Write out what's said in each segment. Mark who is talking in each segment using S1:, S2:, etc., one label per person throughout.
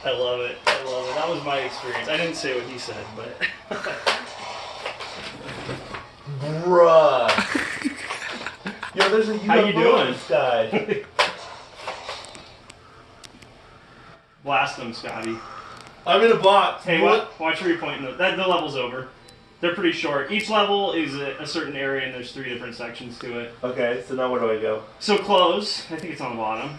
S1: I love it. That was my experience. I didn't say what he said, but...
S2: Bruh. Yo, there's a UFO
S1: How you doing?
S2: in the sky.
S1: Blast them, Scotty.
S2: I'm in a box.
S1: Hey, watch where you're pointing. The level's over. They're pretty short. Each level is a certain area, and there's 3 different sections to it.
S2: Okay, so now where do I go?
S1: So close. I think it's on the bottom.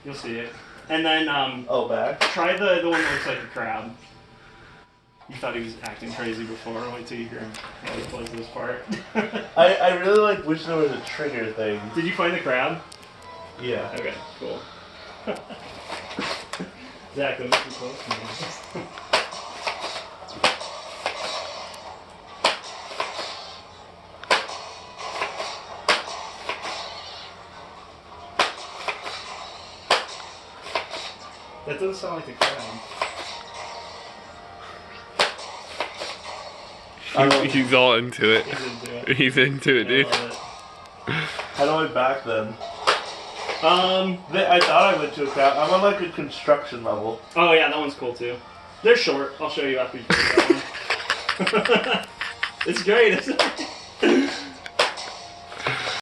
S1: You'll see it. And then
S2: back.
S1: try the one that looks like a crab. You thought he was acting crazy before. Wait till you hear him while he plays this part.
S2: I really wish there was a trigger thing.
S1: Did you find the crab?
S2: Yeah.
S1: Okay, cool. Zach, don't get too close to me. That doesn't sound like a crab.
S3: He's all into it.
S1: He's into it.
S3: Dude.
S2: How do I back then? I thought I went to a crowd. I'm on like a construction level.
S1: Oh yeah, that one's cool too. They're short. I'll show you after you finish that one. It's great, isn't it?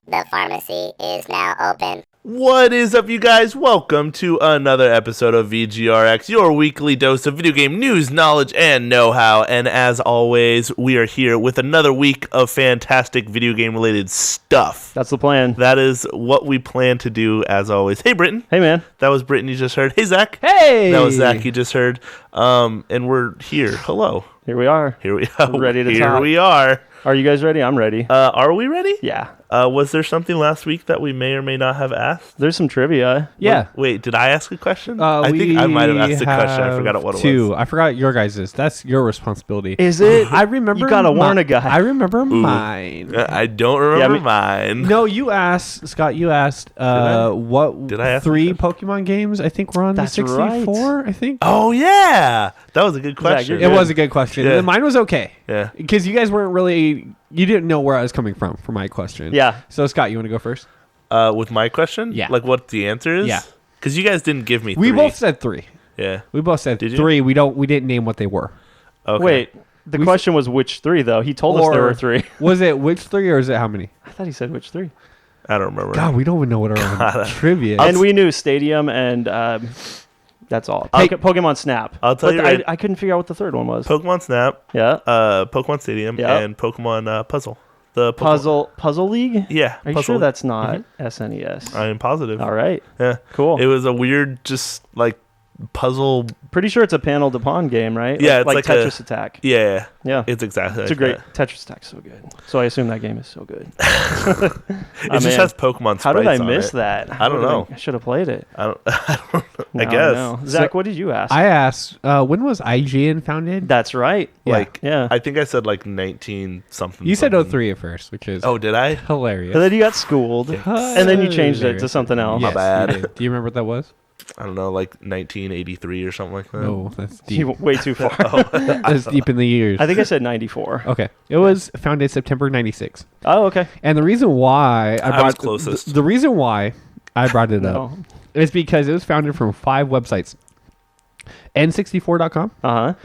S4: The pharmacy is now open.
S2: What is up, you guys? Welcome to another episode of VGRx, your weekly dose of video game news, knowledge, and know-how. And as always, we are here with another week of fantastic video game-related stuff.
S5: That's the plan.
S2: That is what we plan to do, as always. Hey, Brittin.
S5: Hey, man.
S2: That was Brittin you just heard. Hey, Zach.
S5: Hey!
S2: That was Zach you just heard. And we're here. Hello.
S5: Here we are.
S2: Here we are.
S5: Ready to
S2: Here
S5: talk.
S2: we are.
S5: Are you guys ready? I'm ready.
S2: Are we ready?
S5: Yeah.
S2: Was there something last week that we may or may not have asked?
S5: There's some trivia.
S6: Yeah.
S2: Wait, did I ask a question? I think I might have asked a question. I forgot what it was.
S6: I forgot your guys's. That's your responsibility.
S5: Is it?
S6: I remember.
S5: You gotta warn a guy.
S6: I remember mine.
S2: I don't remember mine.
S6: No, you asked, Scott. You asked what
S2: Did I ask
S6: 3 Pokemon games I think were on
S5: That's
S6: the 64. I think.
S2: Oh yeah, that was a good question.
S6: It was a good question.
S2: Yeah.
S6: Mine was okay.
S2: Yeah.
S6: Because you guys weren't really. You didn't know where I was coming from for my question.
S5: Yeah.
S6: So Scott, you want to go first?
S2: With my question?
S6: Yeah.
S2: Like what the answer is?
S6: Yeah.
S2: Because you guys didn't give me 3.
S6: We both said 3.
S2: Yeah.
S6: We both said
S2: Did you?
S6: 3. We didn't name what they were.
S2: Okay.
S5: Wait. The question was which 3, though. He told us there were 3.
S6: Was it which 3 or is it how many?
S5: I thought he said which 3.
S2: I don't remember.
S6: God, we don't even know what our trivia is.
S5: And we knew Stadium and that's all. Pokemon Snap.
S2: I'll tell you right.
S5: I couldn't figure out what the third one was.
S2: Pokemon Snap,
S5: Yeah.
S2: Pokemon Stadium,
S5: Yep.
S2: and Pokemon Puzzle. The
S5: Puzzle League?
S2: Yeah.
S5: Are you
S2: Puzzle.
S5: sure that's not SNES?
S2: I am positive.
S5: All right.
S2: Yeah.
S5: Cool.
S2: It was a weird, just like puzzle.
S5: Pretty sure it's a panel to pawn game, right?
S2: Yeah,
S5: like
S2: it's like
S5: Tetris Attack.
S2: Yeah.
S5: Yeah.
S2: It's exactly.
S5: It's
S2: like
S5: a great
S2: that.
S5: Tetris Attack's so good. So I assume that game is so good.
S2: It just has Pokemon sprites.
S5: How did I
S2: on
S5: miss
S2: it.
S5: that?
S2: I don't know.
S5: I should have played it.
S2: I don't know.
S5: No,
S2: I guess.
S5: no. Zach, what did you ask?
S6: I asked, when was IGN founded?
S5: That's right.
S2: Like,
S5: yeah.
S2: I think I said like 19 something.
S6: You said
S2: something.
S6: 03 at first, which is
S2: Oh, did I?
S6: hilarious.
S5: And then you got schooled, and then you changed it to something else.
S6: Yes,
S2: My bad.
S6: you did. Do you remember what that was?
S2: I don't know, like 1983 or something like that.
S6: No, that's
S5: You
S6: deep.
S5: went way too far.
S6: That's deep in the years.
S5: I think I said 94.
S6: Okay. It was founded September 96.
S5: Oh, okay.
S6: And the reason why
S2: I was closest.
S6: The reason why I brought it
S5: No.
S6: up is because it was founded from 5 websites. N64.com,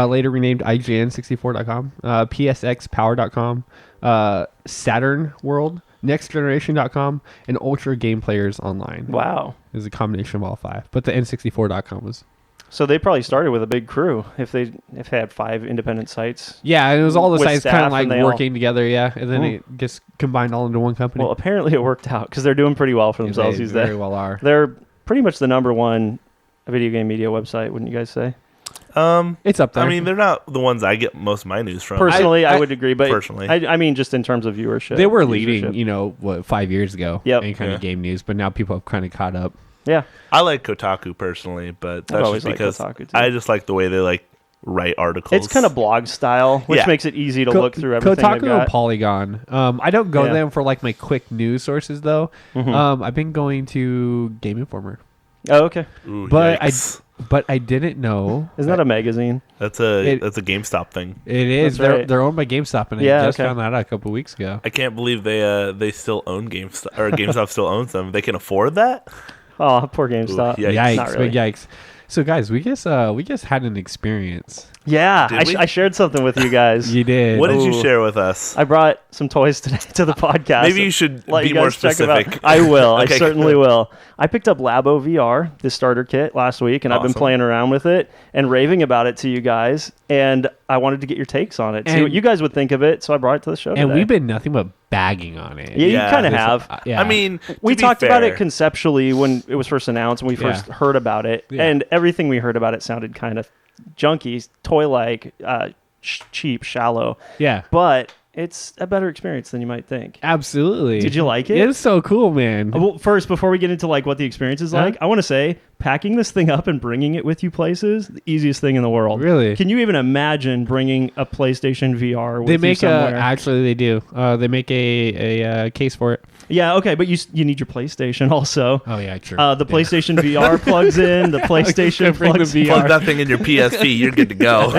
S6: later renamed IGN64.com, PSXpower.com, Saturn World, NextGeneration.com, and Ultra Game Players Online.
S5: Wow.
S6: It was a combination of all 5. But the N64.com was...
S5: So they probably started with a big crew if they had 5 independent sites.
S6: Yeah, and it was all the
S5: With
S6: sites kind
S5: staff
S6: of like
S5: and they all-
S6: working together, yeah. And then it gets combined all into one company.
S5: Well, apparently it worked out because they're doing pretty well for themselves
S6: they
S5: these
S6: very
S5: days.
S6: well are.
S5: They're pretty much the number 1 video game media website, wouldn't you guys say?
S6: It's up there.
S2: I mean, they're not the ones I get most of my news from.
S5: Personally, I would agree, but
S2: personally.
S5: I mean, just in terms of viewership.
S6: they were
S5: usership.
S6: leading, 5 years ago
S5: Yep.
S6: in kind of game news, but now people have kind of caught up.
S5: Yeah.
S2: I like Kotaku personally, but that's
S5: always
S2: just
S5: liked
S2: because
S5: Kotaku, too.
S2: I just like the way they like write articles.
S5: It's kind of blog style, which
S2: Yeah.
S5: makes it easy to look through everything
S6: Kotaku
S5: they've got.
S6: and Polygon. I don't go to
S5: Yeah.
S6: them for like my quick news sources though.
S5: Mhm.
S6: I've been going to Game Informer,
S5: Oh, okay.
S2: Ooh,
S6: but
S2: yikes.
S6: I didn't know.
S5: Isn't that a magazine?
S2: That's
S6: it-
S2: a GameStop thing.
S6: It is.
S5: That's right.
S6: They're owned by GameStop, and
S5: Yeah,
S6: I just
S5: okay.
S6: found that out a couple weeks ago.
S2: I can't believe they still own GameStop or GameStop still owns them. They can afford that.
S5: Oh, poor GameStop.
S2: Ooh, yikes.
S6: Yikes!
S5: Not really.
S6: Big yikes! So guys, we just had an experience.
S5: Yeah,
S2: Did we?
S5: I shared something with you guys.
S6: You did.
S2: What did you
S5: Ooh.
S2: share with us?
S5: I brought some toys today to the podcast.
S2: Maybe you should
S5: Let
S2: be
S5: you
S2: more
S5: guys check 'em out.
S2: specific.
S5: I will. I
S2: Okay,
S5: certainly
S2: good.
S5: will. I picked up Labo VR, the starter kit, last week, and I've been
S2: Awesome.
S5: playing around with it and raving about it to you guys. And I wanted to get your takes on it, see
S6: And-
S5: what you guys would think of it. So I brought it to the show
S6: And
S5: today.
S6: we've been nothing but bagging on it.
S5: Yeah,
S2: Yeah,
S5: you kind of
S6: This-
S5: have.
S6: yeah.
S2: I mean,
S5: We
S2: to be
S5: talked about
S2: fair,
S5: it conceptually when it was first announced and we first
S6: Yeah.
S5: heard about it.
S6: Yeah.
S5: And everything we heard about it sounded kind of junky, toy-like, cheap, shallow.
S6: yeah.
S5: But it's a better experience than you might think.
S6: Absolutely.
S5: Did you like it?
S6: It's so cool, man.
S5: Well, first, before we get into like what the experience is like, I want to say packing this thing up and bringing it with you places, the easiest thing in the world.
S6: Really?
S5: Can you even imagine bringing a PlayStation VR with
S6: They
S5: you
S6: make
S5: somewhere?
S6: actually they do. They make a case for it.
S5: Yeah, okay, but you need your PlayStation also.
S6: Oh yeah, true.
S5: The PlayStation VR plugs in. The PlayStation
S6: bring the
S5: plugs
S6: VR.
S2: plug that thing in your PSP, you're good to go.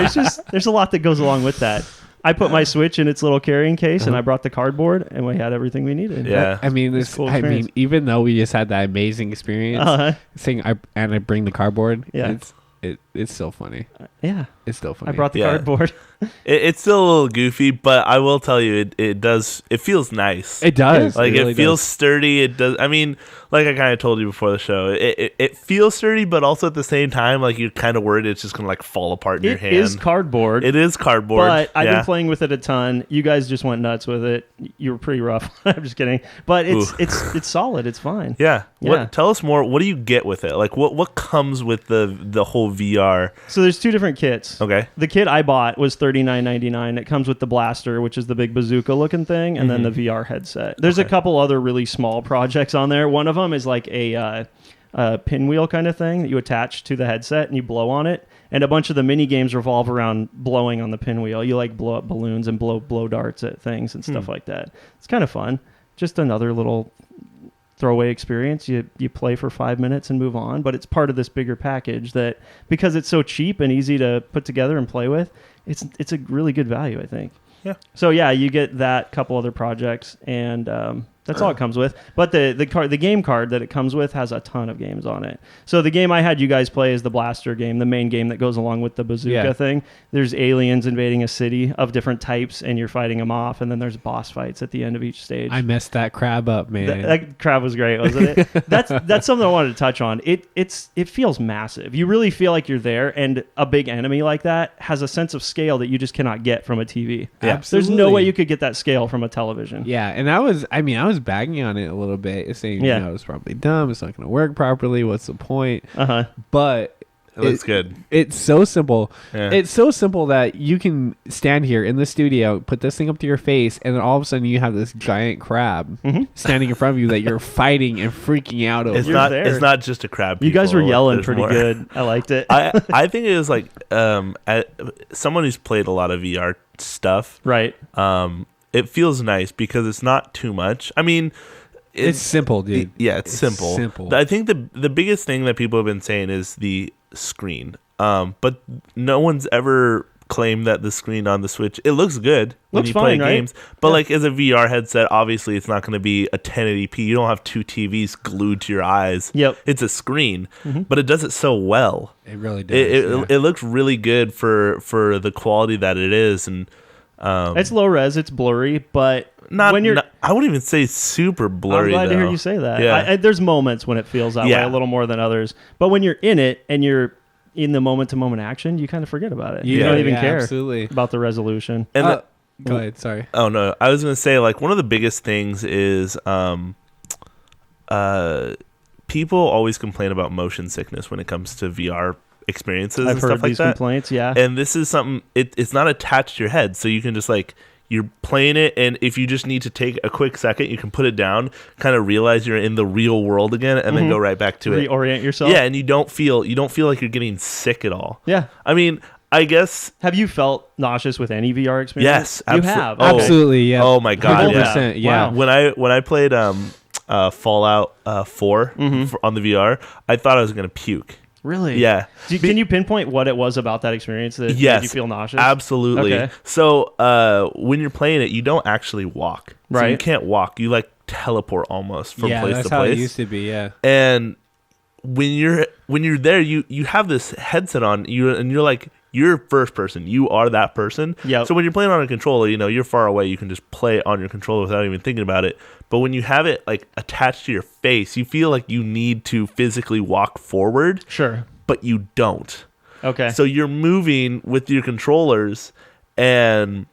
S5: There's a lot that goes along with that. I put my Switch in its little carrying case, and I brought the cardboard, and we had everything we needed.
S2: Yeah.
S6: I mean,
S5: It's a cool
S6: I
S5: experience.
S6: mean, even though we just had that amazing experience,
S5: Uh-huh.
S6: I bring the cardboard.
S5: Yeah.
S6: It's still funny.
S5: Yeah,
S6: It's still funny.
S5: I brought the
S2: Yeah.
S5: cardboard.
S2: It's still a little goofy, but I will tell you, it feels nice.
S6: It does.
S2: Like
S6: really
S2: it feels
S6: does.
S2: sturdy. It does. I mean, like I kind of told you before the show, it feels sturdy, but also at the same time, like you're kind of worried it's just gonna like fall apart in your
S5: It
S2: hand.
S5: is cardboard.
S2: It is cardboard.
S5: But I've
S2: yeah.
S5: been playing with it a ton. You guys just went nuts with it. You were pretty rough. I'm just kidding. But it's solid. It's fine.
S2: Yeah.
S5: Yeah.
S2: Tell us more. What do you get with it? Like what comes with the whole VR?
S5: So there's two different kits.
S2: Okay.
S5: The kit I bought was $39.99. It comes with the blaster, which is the big bazooka looking thing, and then the VR headset. There's a couple other really small projects on there. One of them is like a pinwheel kind of thing that you attach to the headset and you blow on it. And a bunch of the mini games revolve around blowing on the pinwheel. You like blow up balloons and blow darts at things and stuff like that. It's kind of fun. Just another little throwaway experience. You play for 5 minutes and move on, but it's part of this bigger package that because it's so cheap and easy to put together and play with, it's a really good value, I think.
S2: Yeah.
S5: So yeah, you get that couple other projects and that's all it comes with. But the game card that it comes with has a ton of games on it. So the game I had you guys play is the blaster game, the main game that goes along with the bazooka thing. There's aliens invading a city of different types, and you're fighting them off. And then there's boss fights at the end of each stage.
S6: I messed that crab up, man.
S5: That crab was great, wasn't it? That's something I wanted to touch on. It feels massive. You really feel like you're there, and a big enemy like that has a sense of scale that you just cannot get from a TV.
S2: Yeah.
S5: There's no way you could get that scale from a television.
S6: Yeah, and I was bagging on it a little bit, saying,
S5: Yeah.
S6: you know, it's probably dumb. It's not going to work properly. What's the point?
S5: Uh-huh.
S6: But
S2: It looks good.
S6: it's so simple.
S2: Yeah.
S6: It's so simple that you can stand here in the studio, put this thing up to your face, and then all of a sudden you have this giant crab standing in front of you that you're fighting and freaking out over.
S2: It's
S5: You're
S2: not.
S5: there.
S2: It's not just a crab.
S5: You guys were
S2: people.
S5: yelling
S2: There's
S5: pretty
S2: more.
S5: good. I liked it.
S2: I think it was like someone who's played a lot of VR stuff.
S5: Right.
S2: It feels nice because it's not too much. I mean,
S6: It's simple, dude.
S2: Yeah, it's simple.
S6: simple.
S2: I think the biggest thing that people have been saying is the screen. But no one's ever claimed that the screen on the Switch, it looks good when
S5: Looks
S2: you play
S5: fine, right?
S2: games. But like as a VR headset, obviously it's not going to be a 1080p. You don't have two TVs glued to your eyes.
S5: Yep.
S2: It's a screen, but it does it so well.
S6: It really does.
S2: It looks really good for the quality that it is, and
S5: It's low res. It's blurry, but when you're...
S2: I wouldn't even say super blurry.
S5: I'm glad to hear
S2: though.
S5: you say that.
S2: Yeah.
S5: There's moments when it feels that way
S2: Yeah.
S5: a little more than others. But when you're in it and you're in the moment-to-moment action, you kind of forget about it. You
S2: Yeah.
S5: don't even
S6: Yeah,
S5: care
S6: absolutely.
S5: about the resolution.
S2: And
S6: Go ahead. Sorry.
S2: oh no, I was gonna say like one of the biggest things is people always complain about motion sickness when it comes to VR experiences
S5: I've
S2: and
S5: heard
S2: stuff like
S5: these
S2: that.
S5: complaints, yeah.
S2: And this is something it's not attached to your head, so you can just like you're playing it, and if you just need to take a quick second, you can put it down, kind of realize you're in the real world again, and then go right back to it.
S5: Reorient yourself.
S2: Yeah, and you don't feel like you're getting sick at all.
S5: Yeah.
S2: I mean, I guess
S5: Have you felt nauseous with any VR experience?
S2: yes,
S5: You have.
S2: Oh,
S6: Absolutely. Yeah.
S2: Oh my god, yeah.
S6: 100%, yeah.
S5: Wow.
S2: When I played Fallout 4 on the VR, I thought I was gonna puke.
S5: Really?
S2: Yeah.
S5: Can you pinpoint what it was about that experience that
S2: Yes,
S5: made you feel nauseous?
S2: absolutely.
S5: Okay.
S2: So when you're playing it, you don't actually walk. So you
S5: Right.
S2: can't walk. You like teleport almost from
S6: Yeah,
S2: place
S6: that's
S2: to
S6: how
S2: place.
S6: it used to be. Yeah.
S2: And when you're there, you have this headset on and you're like, you're first person. You are that person.
S5: Yep.
S2: So when you're playing on a controller, you're far away. You can just play on your controller without even thinking about it. But when you have it like attached to your face, you feel like you need to physically walk forward.
S5: Sure.
S2: But you don't.
S5: Okay.
S2: So you're moving with your controllers, and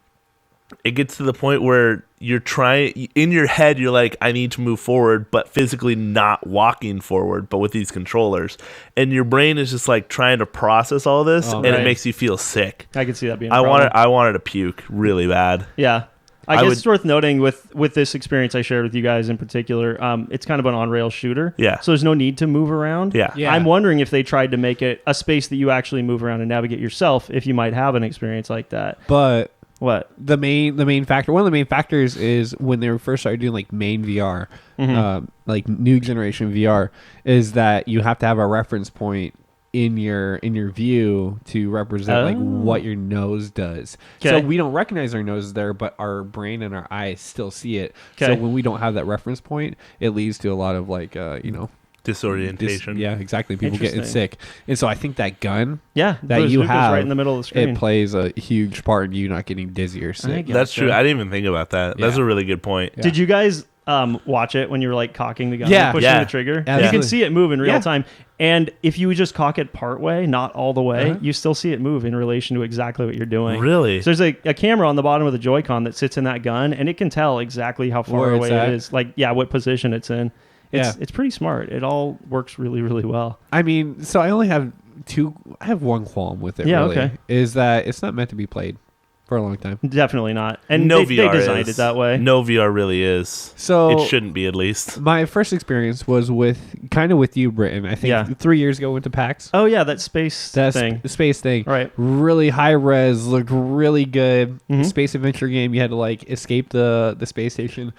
S2: it gets to the point where you're trying, in your head, you're like, I need to move forward, but physically not walking forward, but with these controllers. And your brain is just like trying to process all this, and it makes you feel sick.
S5: I can see that being a problem.
S2: I wanted to puke really bad.
S5: Yeah. I guess it's worth noting with this experience I shared with you guys in particular, it's kind of an on-rail shooter.
S2: Yeah.
S5: So there's no need to move around.
S2: Yeah.
S5: I'm wondering if they tried to make it a space that you actually move around and navigate yourself, if you might have an experience like that.
S6: But
S5: what?
S6: One of the main factors is when they first started doing like main VR, like new generation VR, is that you have to have a reference point in your view to represent like what your nose does.
S5: Okay.
S6: So we don't recognize our nose there, but our brain and our eyes still see it.
S5: Okay.
S6: So when we don't have that reference point, it leads to a lot of like
S2: disorientation.
S6: Yeah, exactly. People getting sick. And so I think that gun that you have
S5: right in the middle of the screen,
S6: it plays a huge part in you not getting dizzy or sick.
S2: That's true. I didn't even think about that. That's a really good point.
S5: Did you guys watch it when you were like cocking the gun
S6: and
S5: pushing the trigger?
S6: Absolutely.
S5: You can see it move in real time. And if you just cock it part way, not all the way, you still see it move in relation to exactly what you're doing.
S2: Really?
S5: So there's a camera on the bottom of the Joy-Con that sits in that gun, and it can tell exactly how far away it is. Like, what position it's in. It's pretty smart. It all works really, really well.
S6: I mean, so I only have one qualm with it, really.
S5: Okay.
S6: Is that it's not meant to be played for a long time.
S5: Definitely not. And
S2: no
S5: they
S2: VR
S5: designed it that way.
S2: No VR really is.
S6: So
S2: it shouldn't be, at least.
S6: My first experience was with you, Brittin. I think 3 years ago went to PAX.
S5: Oh yeah, that space thing.
S6: The space thing.
S5: Right.
S6: Really high res, looked really good. Space adventure game. You had to like escape the space station.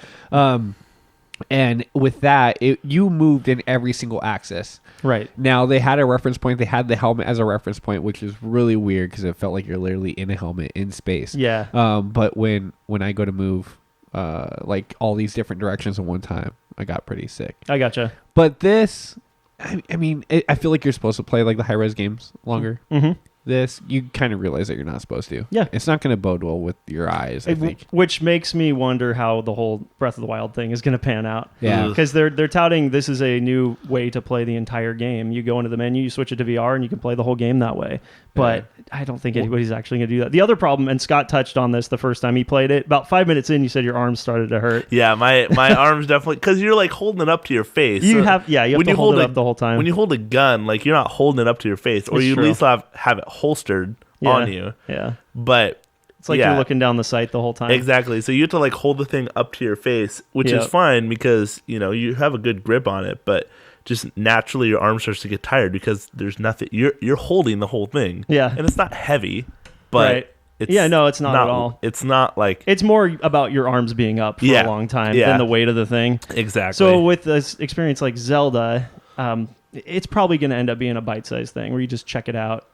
S6: And with that, you moved in every single axis.
S5: Right.
S6: Now, they had a reference point. They had the helmet as a reference point, which is really weird because it felt like you're literally in a helmet in space.
S5: Yeah.
S6: But when I go to move like all these different directions at one time, I got pretty sick.
S5: I gotcha.
S6: But this, I mean, I feel like you're supposed to play like the high-res games longer. Mm-hmm. This, you kind of realize that you're not supposed to.
S5: Yeah.
S6: It's not going to bode well with your eyes, I think.
S5: Which makes me wonder how the whole Breath of the Wild thing is going to pan out.
S6: Yeah.
S5: Because they're touting this is a new way to play the entire game. You go into the menu, you switch it to VR, and you can play the whole game that way. But I don't think anybody's actually going to do that. The other problem, and Scott touched on this the first time he played it, about 5 minutes in, you said your arms started to hurt.
S2: Yeah, my arms definitely, because you're like holding it up to your face.
S5: You have to hold it up the whole time.
S2: When you hold a gun, like you're not holding it up to your face, or you at least have it holstered on you.
S5: Yeah.
S2: But
S5: it's like you're looking down the sight the whole time.
S2: Exactly. So you have to like hold the thing up to your face, which is fine because, you have a good grip on it, but just naturally your arm starts to get tired because there's nothing. You're holding the whole thing.
S5: Yeah.
S2: And it's not heavy, but
S5: it's not at all.
S2: It's not like...
S5: It's more about your arms being up for a long time than the weight of the thing.
S2: Exactly.
S5: So with this experience like Zelda, it's probably going to end up being a bite-sized thing where you just check it out,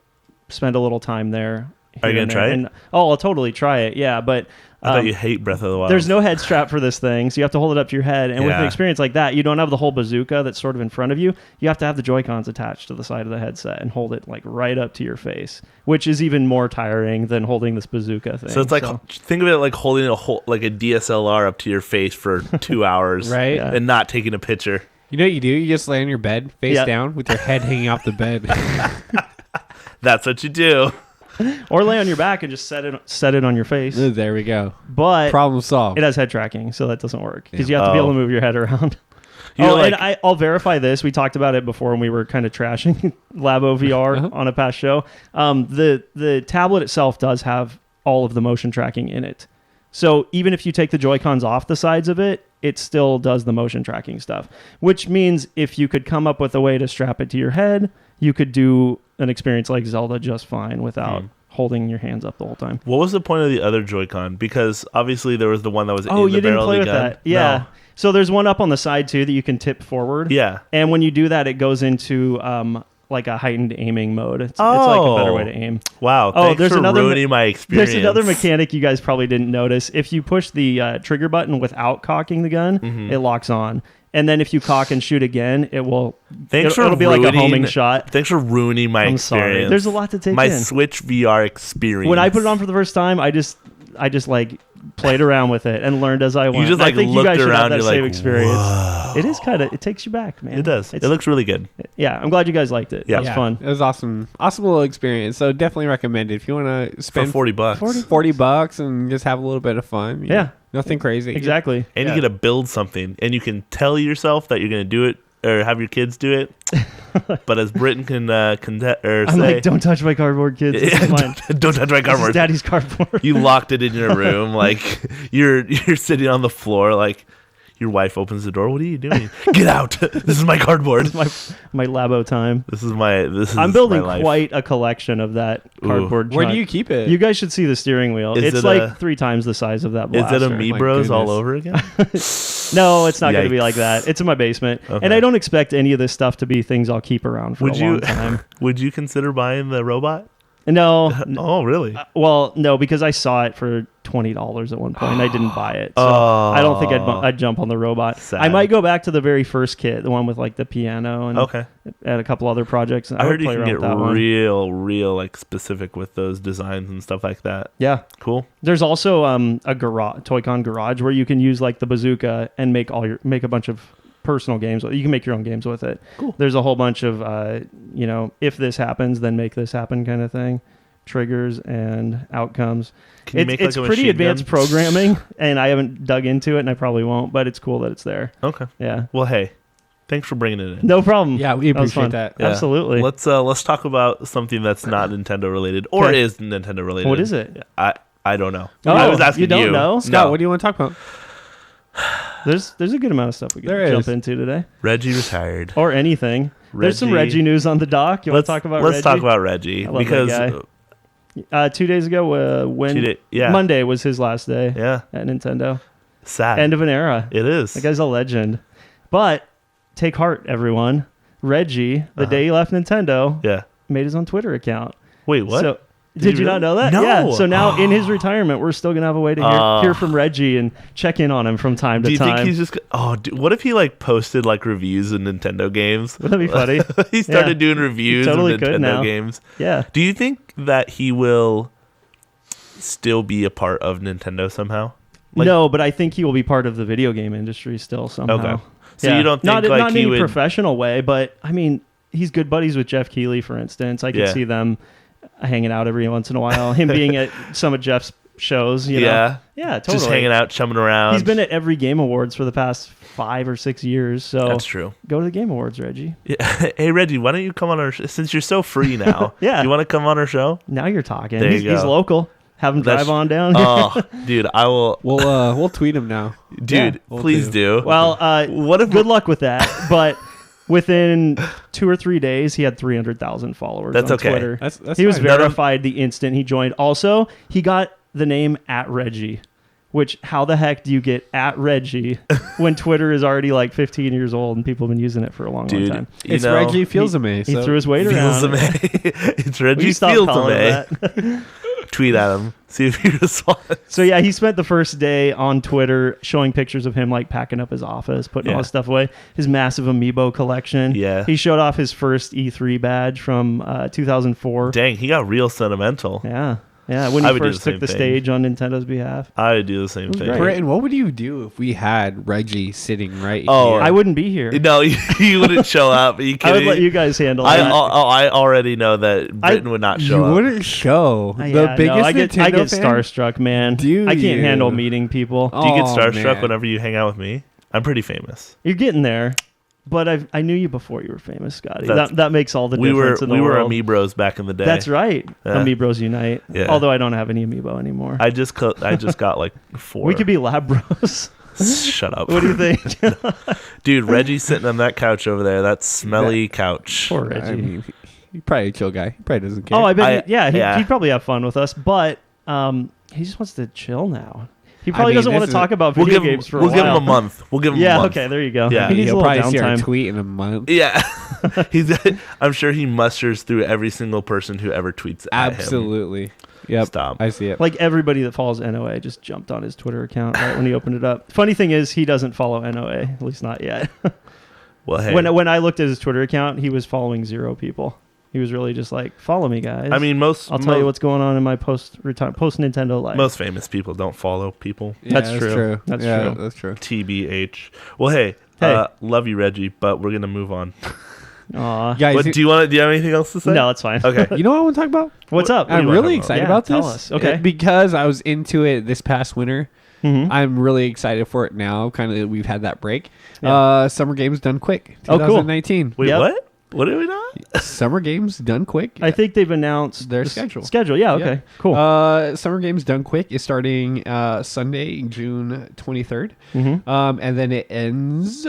S5: spend a little time there.
S2: Are you going to try it?
S5: I'll totally try it, yeah. But
S2: I thought you hate Breath of the Wild.
S5: There's no head strap for this thing, so you have to hold it up to your head. And with an experience like that, you don't have the whole bazooka that's sort of in front of you. You have to have the Joy-Cons attached to the side of the headset and hold it like right up to your face, which is even more tiring than holding this bazooka thing.
S2: So it's like, think of it like holding a DSLR up to your face for 2 hours,
S6: right?
S2: And not taking a picture.
S6: You know what you do? You just lay on your bed, face down, with your head hanging off the bed.
S2: That's what you do.
S5: Or lay on your back and just set it on your face.
S6: There we go.
S5: But
S6: problem solved.
S5: It has head tracking, so that doesn't work because you have to be able to move your head around.
S2: And
S5: I'll verify this. We talked about it before when we were kind of trashing Labo VR on a past show. The tablet itself does have all of the motion tracking in it. So even if you take the Joy-Cons off the sides of it, it still does the motion tracking stuff, which means if you could come up with a way to strap it to your head, you could do an experience like Zelda just fine without holding your hands up the whole time.
S2: What was the point of the other Joy-Con? Because obviously there was the one that was in the
S5: you didn't
S2: barrel
S5: play
S2: of the
S5: with
S2: gun.
S5: that. Yeah.
S2: No.
S5: So there's one up on the side too that you can tip forward.
S2: Yeah.
S5: And when you do that, it goes into like a heightened aiming mode. It's like a better way to aim.
S2: Wow. Thanks for ruining my experience.
S5: There's another mechanic you guys probably didn't notice. If you push the trigger button without cocking the gun, it locks on. And then if you cock and shoot again, it'll be like a homing
S2: ruining-
S5: shot.
S2: Thanks for ruining my
S5: I'm
S2: experience.
S5: sorry. There's a lot to take
S2: my
S5: in.
S2: Switch VR experience.
S5: When I put it on for the first time, I just like played around with it and learned as I went.
S2: just,
S5: I
S2: like,
S5: think you
S2: looked
S5: guys should
S2: around,
S5: have that
S2: you're
S5: same
S2: like,
S5: experience.
S2: whoa.
S5: It is it takes you back, man.
S2: It does. It looks really good.
S5: Yeah, I'm glad you guys liked it.
S2: Yeah.
S5: It was fun.
S6: It was awesome little experience. So definitely recommend it if you want to
S2: For
S6: spend
S2: $40.
S6: $40 and just have a little bit of fun.
S5: Yeah.
S6: Nothing crazy.
S5: Exactly.
S2: And you get to build something, and you can tell yourself that you're going to do it or have your kids do it. But as Brittin can
S5: I'm
S2: say,
S5: like, don't touch my cardboard, kids. This is mine.
S2: don't touch my
S5: This is
S2: cardboard.
S5: Daddy's cardboard.
S2: You locked it in your room, like you're sitting on the floor, like your wife opens the door. What are you doing? Get out! This is my cardboard.
S5: This is my Labo time. I'm building
S2: my life.
S5: quite a collection of that cardboard.
S6: Where
S5: junk.
S6: do you keep it?
S5: You guys should see the steering wheel.
S2: Is
S5: It's
S2: it
S5: like 3 times the size of that
S2: Is
S5: blaster.
S2: it a Me
S6: My
S2: Bros all
S6: goodness.
S2: over again?
S5: No, it's not going to be
S2: Yikes.
S5: like that. It's in my basement,
S2: Okay.
S5: and I don't expect any of this stuff to be things I'll keep around for a long time.
S2: Would you consider buying the robot?
S5: No,
S2: Oh, really?
S5: well, no, because I saw it for $20 at one point, and I didn't buy it. So
S2: Oh.
S5: I don't think I'd jump on the robot.
S2: Sad.
S5: I might go back to the very first kit, the one with like the piano and
S2: Okay.
S5: a couple other projects.
S2: I heard you
S5: play
S2: can
S5: around
S2: get
S5: with that one.
S2: real like specific with those designs and stuff like that.
S5: Yeah.
S2: Cool.
S5: There's also a garage, Toy-Con garage, where you can use like the bazooka and make a bunch of personal games. You can make your own games with it.
S2: Cool.
S5: There's a whole bunch of if this happens, then make this happen kind of thing. Triggers and outcomes.
S2: Can you make,
S5: It's
S2: like, a
S5: pretty
S2: machine
S5: advanced
S2: gun?
S5: programming, and I haven't dug into it, and I probably won't. But it's cool that it's there.
S2: Okay.
S5: Yeah.
S2: Well, hey, thanks for bringing it in.
S5: No problem.
S6: Yeah, we
S5: That was
S6: appreciate
S5: fun.
S6: that.
S2: Yeah.
S5: Absolutely.
S2: Let's talk about something that's not Nintendo related or
S5: Okay.
S2: is Nintendo related.
S5: What is it?
S2: I don't know.
S5: Oh,
S2: I was asking
S5: you don't know?
S6: Scott,
S2: No.
S6: what do you want to talk about?
S5: There's a good amount of stuff we can
S6: There
S5: jump
S6: is.
S5: into today,
S2: Reggie retired.
S5: or anything. There's some
S2: Reggie-
S5: Reggie news on the dock. You want to talk about
S2: Let's
S5: Reggie?
S2: talk about Reggie
S5: I love that
S2: because
S5: guy. 2 days ago, Monday was his last day
S2: yeah,
S5: at Nintendo.
S2: sad.
S5: End of an era.
S2: It is.
S5: That guy's a legend. But take heart, everyone. Reggie, the day he left Nintendo,
S2: Yeah.
S5: made his own Twitter account.
S2: Wait, what?
S5: So,
S2: Did
S5: did
S2: he
S5: you not
S2: really?
S5: know that?
S2: No.
S5: Yeah. So now in his retirement, we're still gonna have a way to hear from Reggie and check in on him from time
S2: Do
S5: to
S2: you
S5: time.
S2: think he's just? Oh, what if he like posted like reviews of Nintendo games?
S5: Wouldn't that be funny?
S2: He started
S5: Yeah.
S2: doing reviews
S5: He totally
S2: of
S5: could
S2: Nintendo
S5: now.
S2: games.
S5: Yeah.
S2: Do you think that he will still be a part of Nintendo somehow? Like-
S5: No, but I think he will be part of the video game industry still somehow.
S2: Okay. So you don't think
S5: not
S2: like
S5: not in
S2: he
S5: any
S2: would?
S5: professional way, but I mean, he's good buddies with Jeff Keighley, for instance. I could
S2: Yeah.
S5: see them hanging out every once in a while. Him being at some of Jeff's shows, you know.
S2: Yeah.
S5: Yeah, totally.
S2: Just hanging out, chumming around.
S5: He's been at every Game Awards for the past 5 or 6 years. So
S2: That's true.
S5: go to the Game Awards, Reggie.
S2: Yeah. Hey Reggie, why don't you come on our since you're so free now?
S5: Yeah.
S2: You want to come on our show?
S5: Now you're talking.
S2: There you
S5: He's
S2: go.
S5: local. Have him
S2: That's-
S5: drive on down.
S2: Oh, dude, I will.
S6: We'll tweet him now.
S2: Dude,
S6: we'll
S2: please do.
S5: Well,
S2: What if-
S5: good luck with that. But within 2 or 3 days, he had 300,000 followers
S2: That's
S5: on
S2: okay.
S5: Twitter.
S6: That's
S5: He was
S6: fine.
S5: verified the instant he joined. Also, he got the name @Reggie, which how the heck do you get @Reggie when Twitter is already like 15 years old and people have been using it for a long,
S2: Dude,
S5: long time?
S2: you
S6: It's
S2: know,
S6: Reggie Fils-Aimé.
S5: He
S6: so-
S5: threw his weight around.
S2: Fils-Aimé. It's
S5: Will
S2: Reggie
S5: you stop calling him
S2: Fils-Aimé.
S5: that?
S2: Tweet at him. See if he responds.
S5: So yeah, he spent the first day on Twitter showing pictures of him like packing up his office, putting all
S2: Yeah.
S5: his stuff away, his massive amiibo collection.
S2: Yeah.
S5: He showed off his first E3 badge from 2004.
S2: Dang, he got real sentimental.
S5: Yeah. Yeah, when
S2: I
S5: he
S2: would do
S5: first
S2: the
S5: took the
S2: same thing.
S5: stage on Nintendo's behalf.
S2: I would do the same thing.
S5: great.
S6: Brittin, what would you do if we had Reggie sitting right
S2: Oh,
S6: here?
S5: I wouldn't be here.
S2: No, you wouldn't show up. Are you
S5: I
S2: kidding
S5: would let
S2: me?
S5: you guys handle
S2: I
S5: that.
S2: already know that Brittin would not
S6: you
S2: show up.
S6: wouldn't show.
S5: Yeah,
S6: The
S5: no,
S6: biggest
S5: I get
S6: Nintendo fan?
S5: starstruck, man.
S6: Do
S5: I can't
S6: you?
S5: handle meeting people.
S2: Do you get
S6: Oh,
S2: starstruck
S6: man.
S2: whenever you hang out with me? I'm pretty famous.
S5: You're getting there, but I knew you before you were famous, Scotty.
S2: That's-
S5: That makes all the
S2: We were
S5: difference in the
S2: we were
S5: world.
S2: Amiibros back in the day.
S5: That's right.
S2: Yeah.
S5: Amiibros unite.
S2: Yeah.
S5: Although I don't have any amiibo anymore.
S2: I just got like 4.
S5: We could be lab bros.
S2: Shut up.
S5: What do you think?
S2: Dude, Reggie's sitting on that couch over there. That smelly couch.
S5: Poor Reggie.
S6: I mean, he's probably a chill guy. He probably doesn't care.
S5: Oh, I bet.
S2: yeah.
S5: He'd probably have fun with us, but he just wants to chill now. He probably
S6: mean,
S5: doesn't want
S6: this
S5: to
S6: is-
S5: talk about
S2: We'll
S5: video
S2: give him.
S5: games for
S2: We'll
S5: a
S2: give
S5: while.
S2: him a month. We'll give him a
S5: Yeah.
S2: month.
S5: Okay. There you go.
S2: Yeah.
S5: He needs a
S6: He'll
S5: little
S6: probably see our
S5: downtime.
S6: tweet in a month.
S2: Yeah, I'm sure he musters through every single person who ever tweets at him.
S6: Absolutely. Yep.
S2: Stop.
S6: I see it.
S5: Like everybody that follows NOA just jumped on his Twitter account right when he opened it up. Funny thing is, he doesn't follow NOA, at least not yet.
S2: Well, hey.
S5: When I looked at his Twitter account, he was following 0 people. He was really just like, follow me, guys.
S2: I mean,
S5: I'll tell you what's going on in my post Nintendo life.
S2: most famous people don't follow people.
S6: Yeah,
S5: That's true. That's true.
S6: That's true.
S2: TBH. Well, hey. Love you, Reggie, but we're gonna move on.
S5: Aw.
S6: Guys,
S2: Do you have anything else to say?
S5: No, it's fine.
S2: Okay.
S6: you know what I want to talk about?
S5: What's up?
S6: I'm
S2: you wanna
S6: really
S2: talk about?
S6: excited
S5: Yeah,
S6: about
S5: tell
S6: this.
S5: us. Okay.
S6: Because I was into it this past winter.
S5: Mhm.
S6: I'm really excited for it now. Kind of, we've had that break.
S5: Yeah.
S6: Summer Games Done Quick.
S5: Oh, cool.
S6: 2019.
S2: Wait,
S5: Yep.
S2: what? What are we not?
S6: Summer Games Done Quick.
S5: I think they've announced
S6: Their
S5: the
S6: schedule.
S5: Schedule, yeah, okay, cool.
S6: Summer Games Done Quick is starting Sunday, June 23rd.
S5: Mm-hmm.
S6: And then it ends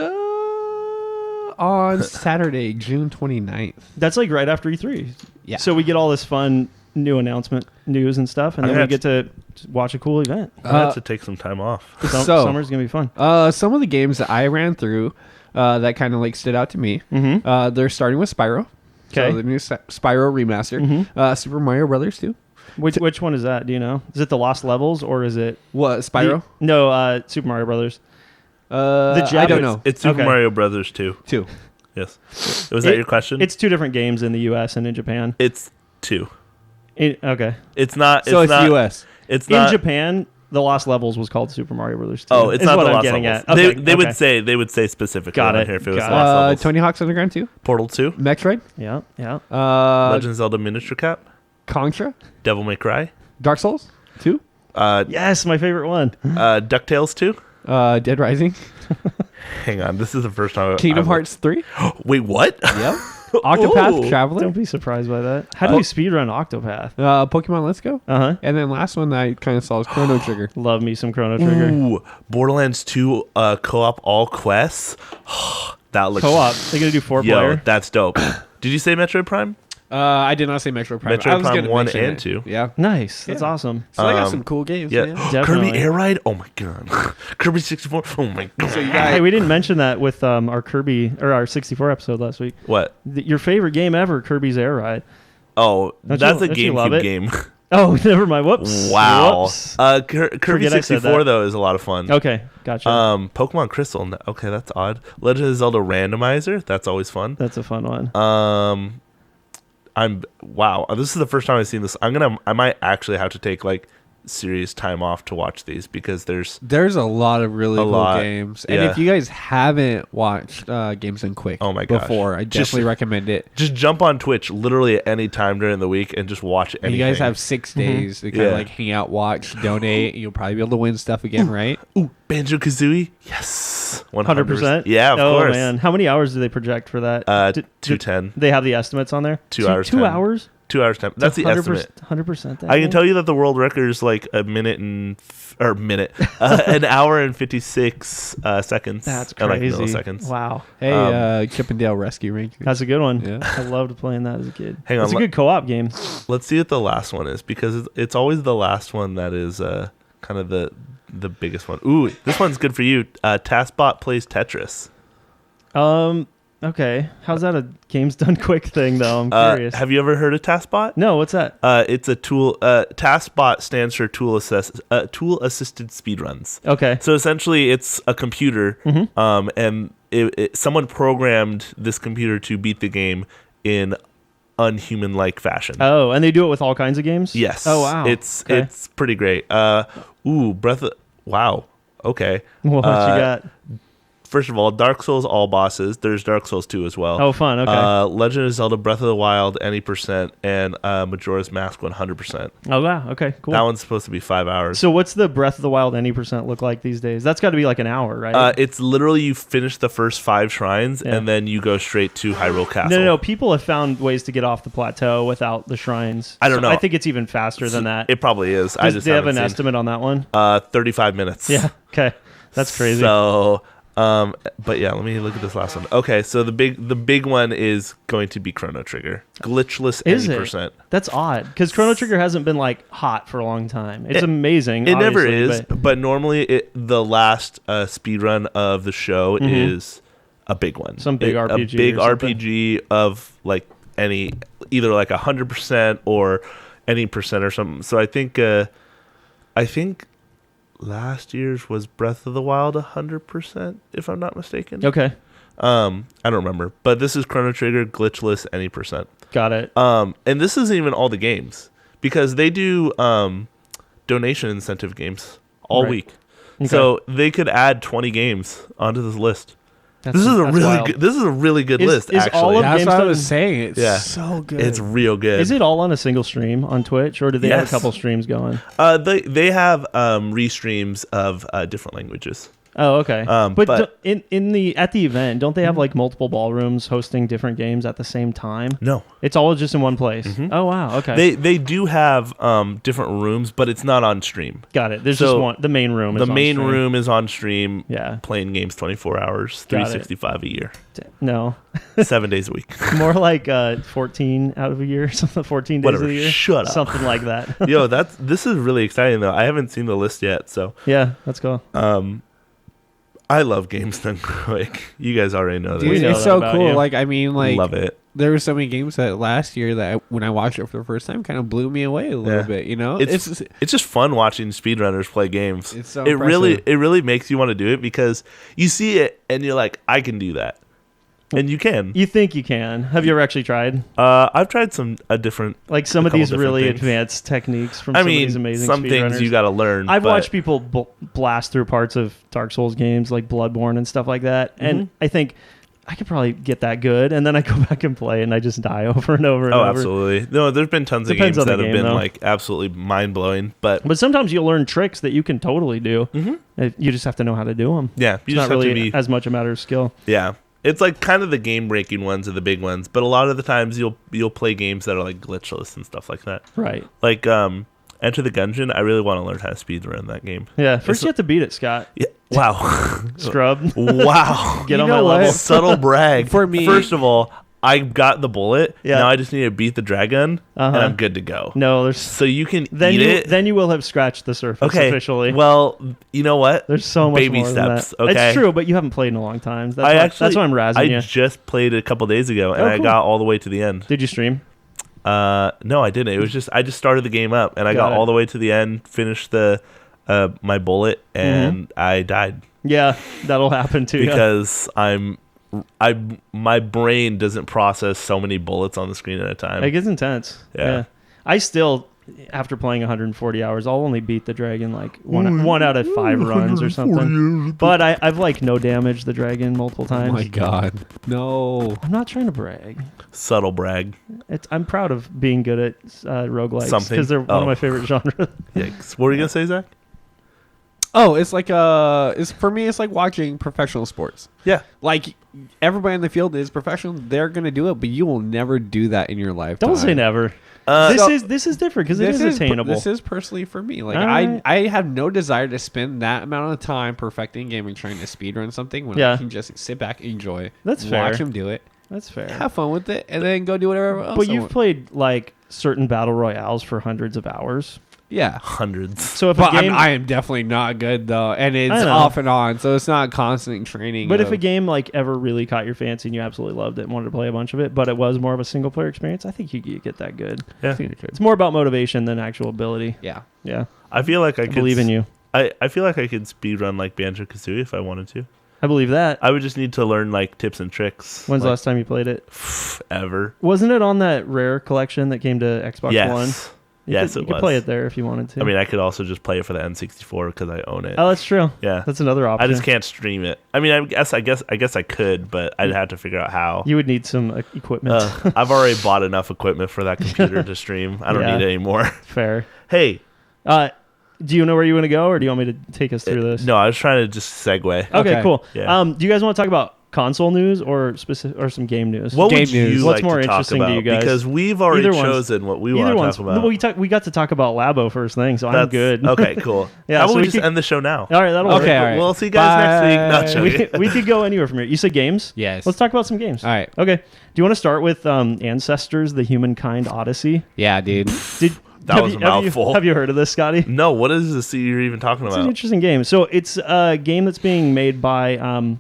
S6: on Saturday, June 29th.
S5: That's like right after E3.
S6: Yeah.
S5: So we get all this fun new announcement news and stuff, and
S2: I'm
S5: then we
S2: gonna
S5: get to watch a cool event.
S2: I had to take some time off.
S5: Summer's gonna be fun.
S6: Some of the games that I ran through that kind of like stood out to me.
S5: Mm-hmm.
S6: They're starting with Spyro.
S5: Okay.
S6: So the new Spyro remaster. Super Mario Brothers 2.
S5: Which one is that? Do you know? Is it the Lost Levels or is it
S6: What, Spyro?
S5: No, Super Mario Brothers.
S6: I don't know.
S2: It's Super
S5: Okay.
S2: Mario Brothers 2.
S6: 2.
S2: Yes. Was that your question?
S5: It's 2 different games in the U.S. and in Japan.
S2: It's 2.
S5: Okay.
S2: It's not.
S6: So it's
S2: not,
S6: US.
S2: It's not.
S5: In Japan, the Lost Levels was called Super Mario Brothers 2.
S2: Oh, it's
S5: is
S2: not
S5: what
S2: the
S5: I'm
S2: Lost
S5: getting
S2: Levels.
S5: at. Okay,
S2: They would say specifically
S5: Got
S2: on
S5: it.
S2: here if it was
S5: Got
S2: Lost
S5: it.
S2: Levels.
S6: Tony Hawk's Underground 2.
S2: Portal 2.
S6: Metroid.
S5: Yeah, yeah.
S2: Legend of Zelda Miniature Cap.
S6: Contra.
S2: Devil May Cry.
S6: Dark Souls 2.
S5: Yes, my favorite one.
S2: DuckTales 2.
S6: Dead Rising.
S2: Hang on, this is the first time.
S6: Kingdom Hearts 3.
S2: Wait, what?
S6: Yep. Octopath
S2: Ooh.
S6: Traveler.
S5: Don't be surprised by that. How do you speedrun Octopath?
S6: Pokemon Let's Go.
S5: Uh-huh.
S6: And then last one that I kind of saw was Chrono Trigger.
S5: Love me some Chrono Trigger.
S2: Ooh, Borderlands 2 co-op all quests. That looks
S5: Co-op. They're going to do 4-player.
S2: that's dope. Did you say Metroid Prime?
S6: I did not say Metroid Prime.
S2: Metroid
S6: I was
S2: Prime
S6: gonna
S2: 1
S6: mention
S2: and
S6: it.
S2: 2.
S6: Yeah.
S5: Nice. That's awesome.
S6: So they got some cool games.
S2: Yeah.
S6: Man.
S5: Definitely.
S2: Kirby Air Ride. Oh my god. Kirby 64. Oh my god.
S6: So you got
S5: Hey, we didn't mention that with our Kirby or our 64 episode last week.
S2: What?
S5: Your favorite game ever, Kirby's Air Ride.
S2: Oh,
S5: Don't
S2: that's
S5: you-
S2: a
S5: don't you love
S2: GameCube
S5: it?
S2: game.
S5: Oh, never mind. Whoops.
S2: Wow.
S5: Whoops.
S2: Kirby
S5: Forget I said
S2: 64
S5: that.
S2: though is a lot of fun.
S5: Okay, gotcha.
S2: Pokemon Crystal. Okay, that's odd. Legend of Zelda Randomizer. That's always fun.
S5: That's a fun one.
S2: Wow. This is the first time I've seen this. I might actually have to take like serious time off to watch these because there's
S6: There's a lot of really cool
S2: lot.
S6: games. And
S2: Yeah.
S6: if you guys haven't watched Games Done Quick
S2: Oh my gosh.
S6: before, I
S2: Just-
S6: definitely recommend it.
S2: just jump on Twitch literally at any time during the week and just watch
S6: And
S2: anything.
S6: you guys have 6 days to kind of
S2: Yeah.
S6: like hang out, watch, donate. You'll probably be able to win stuff again, right?
S2: Ooh, Banjo-Kazooie? Yes.
S5: 100%?
S2: Yeah, of
S5: oh,
S2: course.
S5: man. How many hours do they project for that?
S2: 210.
S5: They have the estimates on there?
S2: 2 hours,
S5: 2
S2: 10.
S5: hours?
S2: 2 hours time. That's the
S5: 100%,
S2: estimate.
S5: 100% that
S2: I can
S5: game?
S2: tell you that the world record is like an hour and 56 seconds.
S5: That's
S2: Or like
S5: crazy.
S2: milliseconds.
S5: Wow.
S6: Hey, Chippendale Rescue Rangers.
S5: That's a good one.
S6: Yeah.
S5: I loved playing that as a kid.
S2: Hang on,
S5: It's a good co-op game.
S2: Let's see what the last one is because it's always the last one that is kind of the biggest one. Ooh, this one's good for you. TaskBot plays Tetris.
S5: Okay. How's that a Games Done Quick thing, though? I'm curious.
S2: Have you ever heard of TaskBot?
S5: No, what's that?
S2: It's a tool. TaskBot stands for tool assisted speedruns.
S5: Okay.
S2: So essentially, it's a computer, and someone programmed this computer to beat the game in unhuman-like fashion.
S5: Oh, and they do it with all kinds of games?
S2: Yes.
S5: Oh, wow.
S2: It's
S5: Okay.
S2: it's pretty great. Wow. Okay.
S5: What you got?
S2: First of all, Dark Souls all bosses. There's Dark Souls 2 as well.
S5: Oh, fun. Okay.
S2: Legend of Zelda Breath of the Wild any percent and Majora's Mask 100%.
S5: Oh, wow. Okay, cool.
S2: That one's supposed to be 5 hours.
S5: So what's the Breath of the Wild any % look like these days? That's got to be like an hour, right?
S2: It's literally you finish the first 5 shrines
S5: Yeah.
S2: and then you go straight to Hyrule Castle.
S5: No. People have found ways to get off the plateau without the shrines.
S2: I don't know.
S5: I think it's even faster than that.
S2: It probably is. I just
S5: Do they have
S2: haven't
S5: an
S2: seen.
S5: estimate on that one?
S2: 35 minutes.
S5: Yeah. Okay. That's crazy.
S2: So, but yeah, let me look at this last one. Okay, so the big one is going to be Chrono Trigger, glitchless
S5: Is
S2: any
S5: it?
S2: percent.
S5: That's odd because Chrono Trigger hasn't been like hot for a long time. It's amazing.
S2: It never
S5: obviously,
S2: is, but normally the last speed run of the show is a big one.
S5: Some big
S2: A
S5: RPG
S2: big
S5: or something.
S2: RPG of like either like 100% or any percent or something. So I think last year's was Breath of the Wild 100%, if I'm not mistaken.
S5: Okay.
S2: I don't remember, but this is Chrono Trigger glitchless any percent.
S5: Got it.
S2: And this isn't even all the games because they do donation incentive games all
S5: Right.
S2: week.
S5: Okay.
S2: So they could add 20 games onto this list.
S5: That's
S2: This is a really
S5: wild.
S2: good. This is a really good list.
S5: is
S2: Actually,
S5: all of
S6: That's what I
S5: GameStop-
S6: was saying. It's
S2: Yeah.
S6: so good.
S2: it's real good.
S5: Is it all on a single stream on Twitch, or do they have a
S2: Yes.
S5: couple streams going?
S2: They have restreams of different languages.
S5: Oh, okay.
S2: But-
S5: But at the event, don't they have like multiple ballrooms hosting different games at the same time?
S2: No,
S5: It's all just in one place. Oh wow. Okay.
S2: they do have different rooms, but it's not on stream.
S5: Got it. There's
S2: So,
S5: just one. The main room.
S2: The
S5: is on
S2: main
S5: stream.
S2: room is on stream.
S5: Yeah.
S2: Playing games 24 hours,
S5: Got it.
S2: 365 a year,
S5: No,
S2: 7 days a week.
S5: more like 14 out of a year, something. 14 days
S2: Whatever,
S5: of the year.
S2: shut up.
S5: Something like that.
S2: Yo, this is really exciting though. I haven't seen the list yet, so
S5: Yeah, let's go.
S2: I love games done quick. You guys already know
S5: We
S2: this.
S5: know
S6: it's
S5: that
S6: so
S5: about
S6: cool.
S5: you.
S6: Like, I mean, like,
S2: Love it.
S6: there were so many games that last year that when I watched it for the first time kind of blew me away a little
S2: Yeah.
S6: bit, you know?
S2: It's just fun watching speedrunners play games.
S6: It's so
S2: it
S6: impressive.
S2: really makes you want to do it because you see it and you're like, I can do that, and you can.
S5: You think you can? Have you ever actually tried?
S2: I've tried a different.
S5: Like some
S2: A
S5: of these
S2: couple different
S5: really
S2: things.
S5: advanced techniques from
S2: I
S5: some of
S2: mean,
S5: these amazing
S2: some things
S5: speedrunners.
S2: you got to learn.
S5: I've
S2: but
S5: watched people blast through parts of Dark Souls games like Bloodborne and stuff like that, and
S2: Mm-hmm.
S5: I think I could probably get that good, and then I go back and play, and I just die over and over and
S2: Oh,
S5: over.
S2: absolutely. No, there's been tons
S5: Depends
S2: of
S5: on
S2: games
S5: the
S2: that have
S5: game,
S2: been
S5: though.
S2: like absolutely mind blowing, but
S5: But sometimes you'll learn tricks that you can totally do. Mm-hmm. You just have to know how to do them.
S2: yeah,
S5: It's
S2: you
S5: not
S2: just have
S5: really
S2: to be.
S5: as much a matter of skill.
S2: Yeah, it's like kind of the game breaking ones are the big ones, but a lot of the times you'll play games that are like glitchless and stuff like that.
S5: Right.
S2: Like Enter the Gungeon, I really want to learn how to speedrun that game.
S5: Yeah. First, you have to beat it, Scott.
S2: Yeah. Wow.
S5: Scrub.
S2: Wow.
S5: Get
S6: You
S5: on my
S6: know what?
S5: level.
S2: Subtle brag.
S6: For me-
S2: First of all, I got the bullet.
S5: Yeah.
S2: Now I just need to beat the dragon, and
S5: Uh-huh.
S2: I'm good to go.
S5: No, there's
S2: So you can
S5: then
S2: eat
S5: you
S2: it.
S5: then you will have scratched the surface
S2: Okay.
S5: officially.
S2: Well, you know what?
S5: There's so much
S2: baby
S5: more
S2: steps.
S5: than that.
S2: Okay.
S5: It's true, but you haven't played in a long time. That's
S2: That's
S5: why I'm razzing
S2: I
S5: you.
S2: just played it a couple days ago, and
S5: Oh,
S2: I
S5: cool.
S2: got all the way to the end.
S5: Did you stream?
S2: No, I didn't. It was just I just started the game up, and I
S5: Got
S2: got
S5: it.
S2: all the way to the end, finished the my bullet, and
S5: Mm-hmm.
S2: I died
S5: Yeah, that'll happen too. Yeah.
S2: because my brain doesn't process so many bullets on the screen at a time.
S5: It gets intense.
S2: Yeah.
S5: I still, after playing 140 hours, I'll only beat the dragon like one out of 5 runs or something. But I've like no damaged the dragon multiple
S6: Oh
S5: times.
S6: my god. No.
S5: I'm not trying to brag.
S2: Subtle brag.
S5: I'm proud of being good at roguelikes
S2: Something.
S5: because they're one
S2: Oh.
S5: of my favorite genres.
S2: Yikes. What were you gonna say, Zach?
S6: Oh, it's like it's for me it's like watching professional sports.
S2: Yeah.
S6: Like everybody in the field is professional, they're going to do it, but you will never do that in your lifetime.
S5: Don't say never. This is different because it is attainable.
S6: This is personally for me. Like
S5: All right.
S6: I have no desire to spend that amount of time perfecting a game and trying to speedrun something when
S5: Yeah.
S6: I can just sit back, enjoy,
S5: That's
S6: watch
S5: fair.
S6: them do it,
S5: That's fair.
S6: have fun with it, and then go do whatever else.
S5: But
S6: I
S5: you've
S6: want.
S5: played like certain battle royales for hundreds of hours.
S6: Yeah.
S2: Hundreds.
S5: So if
S6: But
S5: a game,
S6: I am definitely not good though, and it's
S5: I know.
S6: off and on, so it's not constant training.
S5: but if
S6: of-
S5: a game like ever really caught your fancy and you absolutely loved it and wanted to play a bunch of it, but it was more of a single player experience, I think you could get that good.
S2: Yeah.
S5: It's more about motivation than actual ability.
S6: yeah,
S5: Yeah,
S2: I feel like I could
S5: believe in you.
S2: I feel like I could speedrun like Banjo-Kazooie if I wanted to.
S5: I believe that.
S2: I would just need to learn like tips and tricks.
S5: When's the
S2: like,
S5: last time you played it?
S2: ever?
S5: Wasn't it on that Rare collection that came to Xbox
S2: Yes.
S5: One?
S2: Yes,
S5: you
S2: it
S5: could
S2: was.
S5: play it there if you wanted to.
S2: I mean, I could also just play it for the N64 because I own it.
S5: oh, that's true.
S2: Yeah.
S5: That's another
S2: I
S5: option.
S2: just can't stream it. I mean, I guess I could, but I'd have to figure out how.
S5: You would need some equipment.
S2: I've already bought enough equipment for that computer to stream. I don't
S5: Yeah.
S2: need it anymore.
S5: Fair.
S2: Hey,
S5: Do you know where you want to go, or do you want me to take us through this?
S2: no, I was trying to just segue.
S5: Okay,
S6: Okay.
S5: cool.
S2: Yeah.
S5: Do you guys want to talk about console news or some game news?
S2: What
S6: Game
S2: would you
S6: news.
S2: like
S5: What's more
S2: to talk
S5: interesting to
S2: about?
S5: you guys?
S2: Because we've already
S5: Either one's-
S2: chosen what we want
S5: Either
S2: to
S5: one's.
S2: talk about.
S5: Well, we got to talk about Labo first thing, so I'm
S2: That's-
S5: good.
S2: Okay, cool.
S5: Yeah,
S2: How about
S5: so
S2: we
S5: we
S2: just
S5: could-
S2: end the show now?
S5: All right, that'll
S6: Okay,
S5: work.
S6: all right.
S2: We'll see you guys next week.
S6: Bye.
S2: Not joking.
S5: We could go anywhere from here. You said games?
S6: yes.
S5: Let's talk about some games.
S6: All right.
S5: Okay. Do you want to start with Ancestors: The Humankind Odyssey?
S6: Yeah, dude.
S2: That
S5: have
S2: was
S5: you-
S2: a mouthful.
S5: Have you heard of this, Scotty?
S2: No, what is this you're even talking
S5: It's an
S2: about?
S5: interesting game. So it's a game that's being made by one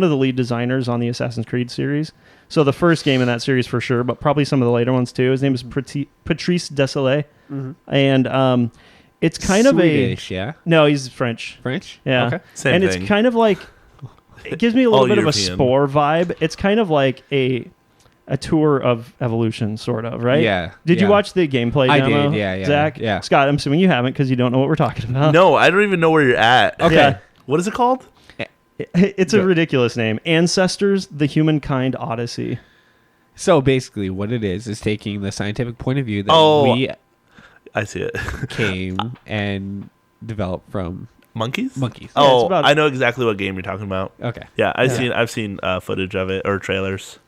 S5: of the lead designers on the Assassin's Creed series. So the first game in that series for sure, but probably some of the later ones too. His name is Patrice Desailly, and it's kind
S6: Swedish,
S5: of a
S6: yeah.
S5: No, he's French.
S6: French.
S5: Yeah,
S6: Okay.
S2: Same
S5: and
S2: thing.
S5: it's kind of like it gives me a little
S2: All
S5: bit of a
S2: European.
S5: Spore vibe. It's kind of like a tour of evolution, sort of, right?
S6: Yeah,
S5: Did you
S6: yeah.
S5: watch the gameplay
S6: I
S5: demo?
S6: did, yeah,
S5: Zach?
S6: yeah.
S5: Scott, I'm assuming you haven't because you don't know what we're talking about.
S2: No, I don't even know where you're at.
S6: Okay.
S5: Yeah.
S2: What is it called?
S5: It's a ridiculous name. Ancestors, the Humankind Odyssey.
S6: So basically, what it is taking the scientific point of view that we
S2: I see it.
S6: came and developed from
S2: Monkeys?
S6: monkeys.
S5: Yeah, it's
S2: Oh,
S5: about-
S2: I know exactly what game you're talking about.
S6: Okay.
S2: Yeah, I've seen footage of it or trailers.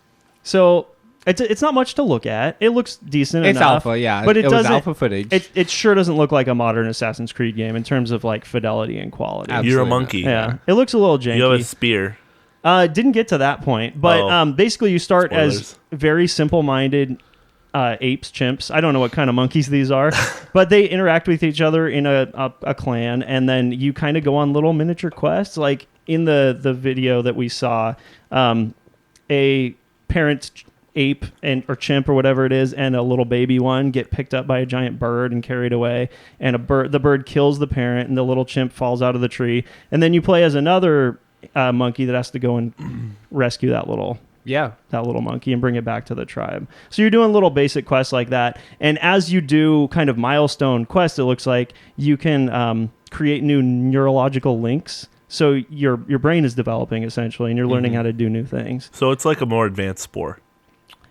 S5: So it's not much to look at. It looks decent
S6: It's
S5: enough.
S6: alpha, yeah.
S5: But it
S6: was
S5: doesn't.
S6: alpha footage.
S5: It sure doesn't look like a modern Assassin's Creed game in terms of like fidelity and quality.
S6: Absolutely
S2: You're a
S6: not.
S2: monkey.
S5: Yeah, it looks a little janky.
S2: You have a spear.
S5: Didn't get to that point, but
S2: Oh.
S5: basically you start as
S2: Spoilers.
S5: very simple-minded apes, chimps. I don't know what kind of monkeys these are, but they interact with each other in a clan, and then you kind of go on little miniature quests. Like in the video that we saw, a parent ape or chimp or whatever it is, and a little baby one get picked up by a giant bird and carried away, and the bird kills the parent, and the little chimp falls out of the tree, and then you play as another monkey that has to go and rescue that little monkey and bring it back to the tribe. So you're doing little basic quests like that, and as you do kind of milestone quests, it looks like you can create new neurological links. So your brain is developing essentially, and you're learning how to do new things.
S2: So it's like a more advanced Spore.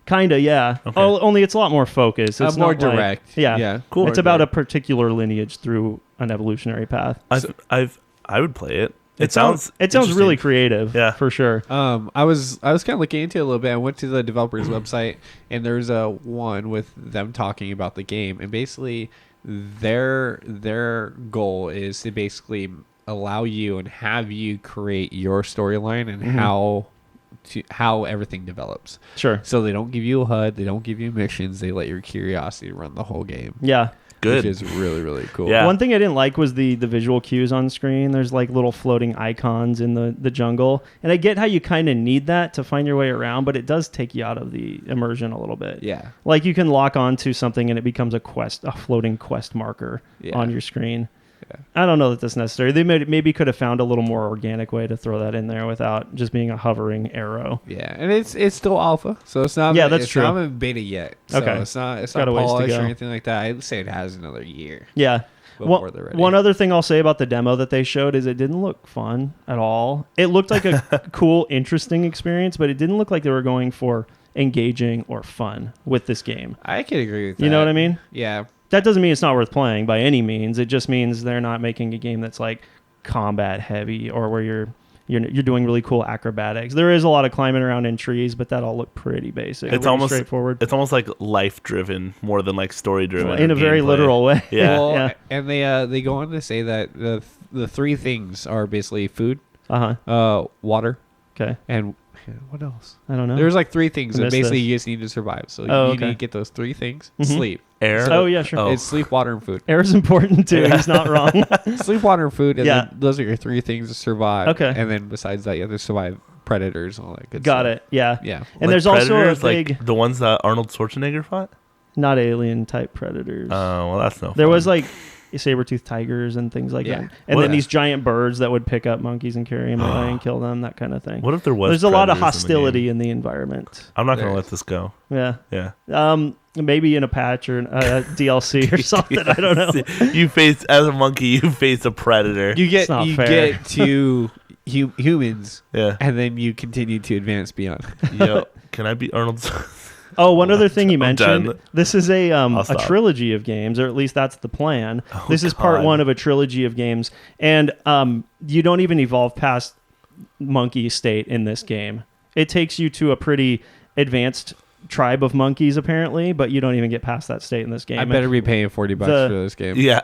S5: Kinda, yeah.
S2: Okay.
S5: Only it's a lot more focused. It's
S6: more
S5: not like-
S6: direct.
S5: yeah,
S6: Yeah.
S2: Cool.
S5: It's about a particular lineage through an evolutionary path.
S2: I would play it.
S5: It sounds really
S2: interesting.
S5: creative.
S2: Yeah.
S5: for sure.
S6: I was kind of looking into it a little bit. I went to the developer's website, and there's a one with them talking about the game, and basically their goal is to basically allow you and have you create your storyline and how everything develops.
S5: Sure.
S6: So they don't give you a HUD, they don't give you missions, they let your curiosity run the whole game.
S5: Yeah.
S2: Good.
S6: Which is really, really cool.
S2: Yeah.
S5: One thing I didn't like was the visual cues on screen. There's like little floating icons in the jungle. And I get how you kind of need that to find your way around, but it does take you out of the immersion a little bit.
S6: Yeah.
S5: Like you can lock onto something and it becomes a floating quest marker on your screen.
S6: Yeah.
S5: I don't know that that's necessary. They maybe could have found a little more organic way to throw that in there without just being a hovering arrow.
S6: Yeah, and it's still alpha, so it's not.
S5: Yeah, that's
S6: it's
S5: true.
S6: not in beta yet. So
S5: Okay.
S6: it's not
S5: Got a ways to
S6: polished or
S5: go.
S6: anything like that. I'd say it has another year
S5: Yeah.
S6: before they're ready.
S5: One other thing I'll say about the demo that they showed is it didn't look fun at all. It looked like a cool, interesting experience, but it didn't look like they were going for engaging or fun with this game.
S6: I can agree with that.
S5: You know what I mean?
S6: Yeah.
S5: That doesn't mean it's not worth playing by any means. It just means they're not making a game that's like combat heavy or where you're doing really cool acrobatics. There is a lot of climbing around in trees, but that all looked pretty basic.
S2: It's
S5: pretty
S2: almost
S5: straightforward.
S2: It's almost like life driven more than like story driven.
S5: In a very literal way.
S2: Yeah.
S6: Well,
S5: Yeah.
S6: and they go on to say that the three things are basically food, water,
S5: Okay.
S6: and what else?
S5: I don't know.
S6: There's like three things
S5: I
S6: that
S5: missed
S6: basically
S5: this.
S6: you just need to survive. So
S5: Oh,
S6: you
S5: okay.
S6: need to get those three things.
S5: Mhm.
S6: Sleep.
S2: Air.
S5: Oh, yeah, sure.
S2: Oh.
S6: It's sleep, water, and food.
S5: Air is important too. He's not wrong.
S6: Sleep, water, and food, and
S5: Yeah.
S6: then those are your three things to survive.
S5: Okay.
S6: And then besides that, you have to survive predators and all that good
S5: Got
S6: stuff.
S5: it. Yeah.
S6: Yeah.
S5: And
S2: Like
S5: there's also a
S2: Predators,
S5: big,
S2: like the ones that Arnold Schwarzenegger fought.
S5: not alien type predators.
S2: Oh, well, that's no.
S5: There
S2: fun.
S5: was like saber-toothed tigers and things like
S6: Yeah.
S5: that. And
S2: What-
S5: then these giant birds that would pick up monkeys and carry them away and kill them, that kind of thing.
S2: What if there was?
S5: There's a lot of
S2: predators in the game?
S5: hostility in the environment.
S2: I'm not gonna
S6: There
S2: let
S6: is.
S2: this go.
S5: Yeah.
S2: Yeah.
S5: Maybe in a patch or a DLC or something. I don't know.
S2: You face as a monkey. You face a predator.
S6: You get
S5: not
S6: you
S5: fair.
S6: get to humans,
S2: yeah.
S6: and then you continue to advance beyond.
S2: Yo, can I be Arnold?
S5: Oh, one other thing you
S2: I'm
S5: mentioned.
S2: done.
S5: This is a
S2: stop.
S5: trilogy of games, or at least that's the plan.
S2: Oh,
S5: This is part
S2: God.
S5: one of a trilogy of games, and you don't even evolve past monkey state in this game. It takes you to a pretty advanced tribe of monkeys, apparently, but you don't even get past that state in this game.
S6: I better be paying $40
S5: The-
S6: for this game.
S2: Yeah.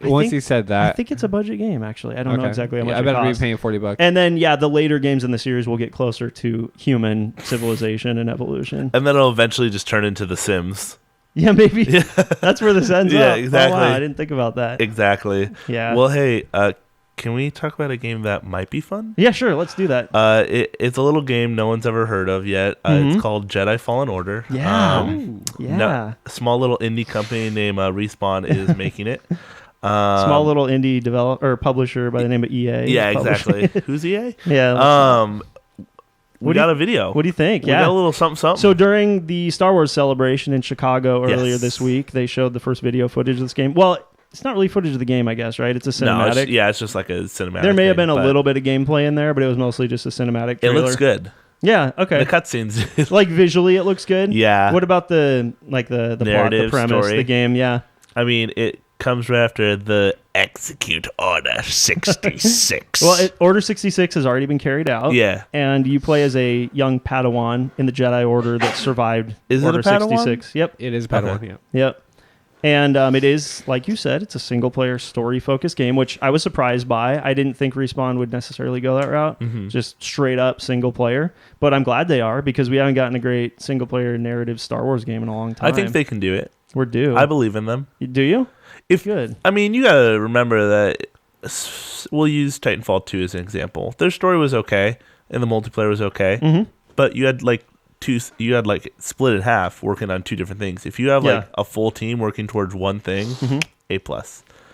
S6: Once
S5: think-
S6: he said
S5: I
S6: that,
S5: think it's a budget game, actually. I don't know
S6: okay.
S5: exactly how much
S6: Yeah, I
S5: it
S6: better
S5: costs.
S6: be paying $40.
S5: And then, the later games in the series will get closer to human civilization and evolution.
S2: And then it'll eventually just turn into The Sims.
S5: Yeah, maybe. That's where this ends
S2: Yeah,
S5: up.
S2: exactly.
S5: Oh, wow, I didn't think about that.
S2: Exactly.
S5: Yeah.
S2: Well, hey, can we talk about a game that might be fun?
S5: Yeah, sure. Let's do that.
S2: It's a little game no one's ever heard of yet. It's called Jedi Fallen Order.
S5: Yeah.
S2: A small little indie company named Respawn is making it.
S5: Small little indie developer or publisher by the name of EA.
S2: Yeah, exactly. Who's EA?
S5: Yeah.
S2: We got a video.
S5: What do you think?
S2: We got a little something.
S5: So during the Star Wars celebration in Chicago earlier this week, they showed the first video footage of this game. Well, it's not really footage of the game, I guess, right? It's a cinematic.
S2: No, it's just like a cinematic.
S5: There may have been a little bit of gameplay in there, but it was mostly just a cinematic trailer.
S2: It looks good.
S5: Yeah, okay.
S2: The cutscenes.
S5: Like visually it looks good?
S2: Yeah.
S5: What about the plot, the premise,
S2: story.
S5: the game? Yeah.
S2: I mean, it comes right after the Execute Order 66.
S5: Well, Order 66 has already been carried out.
S2: Yeah.
S5: And you play as a young Padawan in the Jedi Order that survived Order 66. Yep.
S6: It is Padawan,
S2: Okay.
S6: yeah.
S5: Yep. And it is, like you said, it's a single-player story-focused game, which I was surprised by. I didn't think Respawn would necessarily go that route, just straight-up single-player. But I'm glad they are, because we haven't gotten a great single-player narrative Star Wars game in a long time.
S2: I think they can do it.
S5: We're due.
S2: I believe in them.
S5: Do you? Good.
S2: I mean, you gotta remember that we'll use Titanfall 2 as an example. Their story was okay, and the multiplayer was okay, but you had split in half working on two different things. If you have a full team working towards one thing, A+.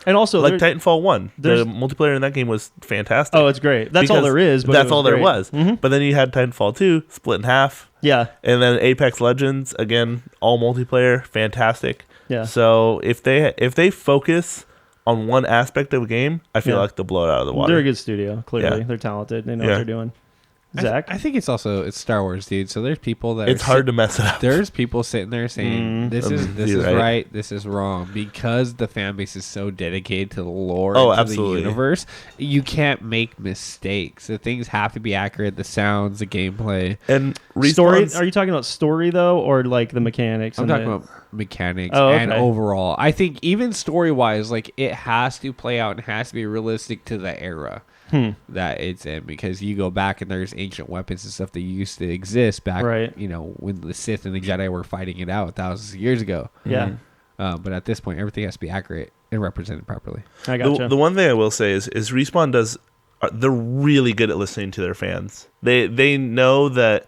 S5: And also,
S2: like Titanfall 1, the multiplayer in that game was fantastic.
S5: Oh, it's great. That's all there is. But
S2: that's all there
S5: great.
S2: was. But then you had Titanfall 2 split in half.
S5: Yeah.
S2: And then Apex Legends, again, all multiplayer, fantastic.
S5: Yeah.
S2: So if they focus on one aspect of a game, I feel like they'll blow it out of the water.
S5: They're a good studio, clearly.
S2: Yeah.
S5: They're talented. They know what they're doing. Zach?
S6: I think it's Star Wars, dude. So there's people that
S2: it's hard to mess it up.
S6: There's people sitting there saying this is right, this is wrong, because the fan base is so dedicated to the lore and to the universe. You can't make mistakes. The things have to be accurate. The sounds, the gameplay,
S2: and
S5: story. Are you talking about story though, or like the mechanics?
S6: I'm talking about mechanics and overall. I think even story wise, like it has to play out and has to be realistic to the era that it's in, because you go back and there's ancient weapons and stuff that used to exist back, when the Sith and the Jedi were fighting it out thousands of years ago.
S5: Yeah.
S6: But at this point, everything has to be accurate and represented properly.
S5: I gotcha.
S2: The one thing I will say is Respawn they're really good at listening to their fans. They know that,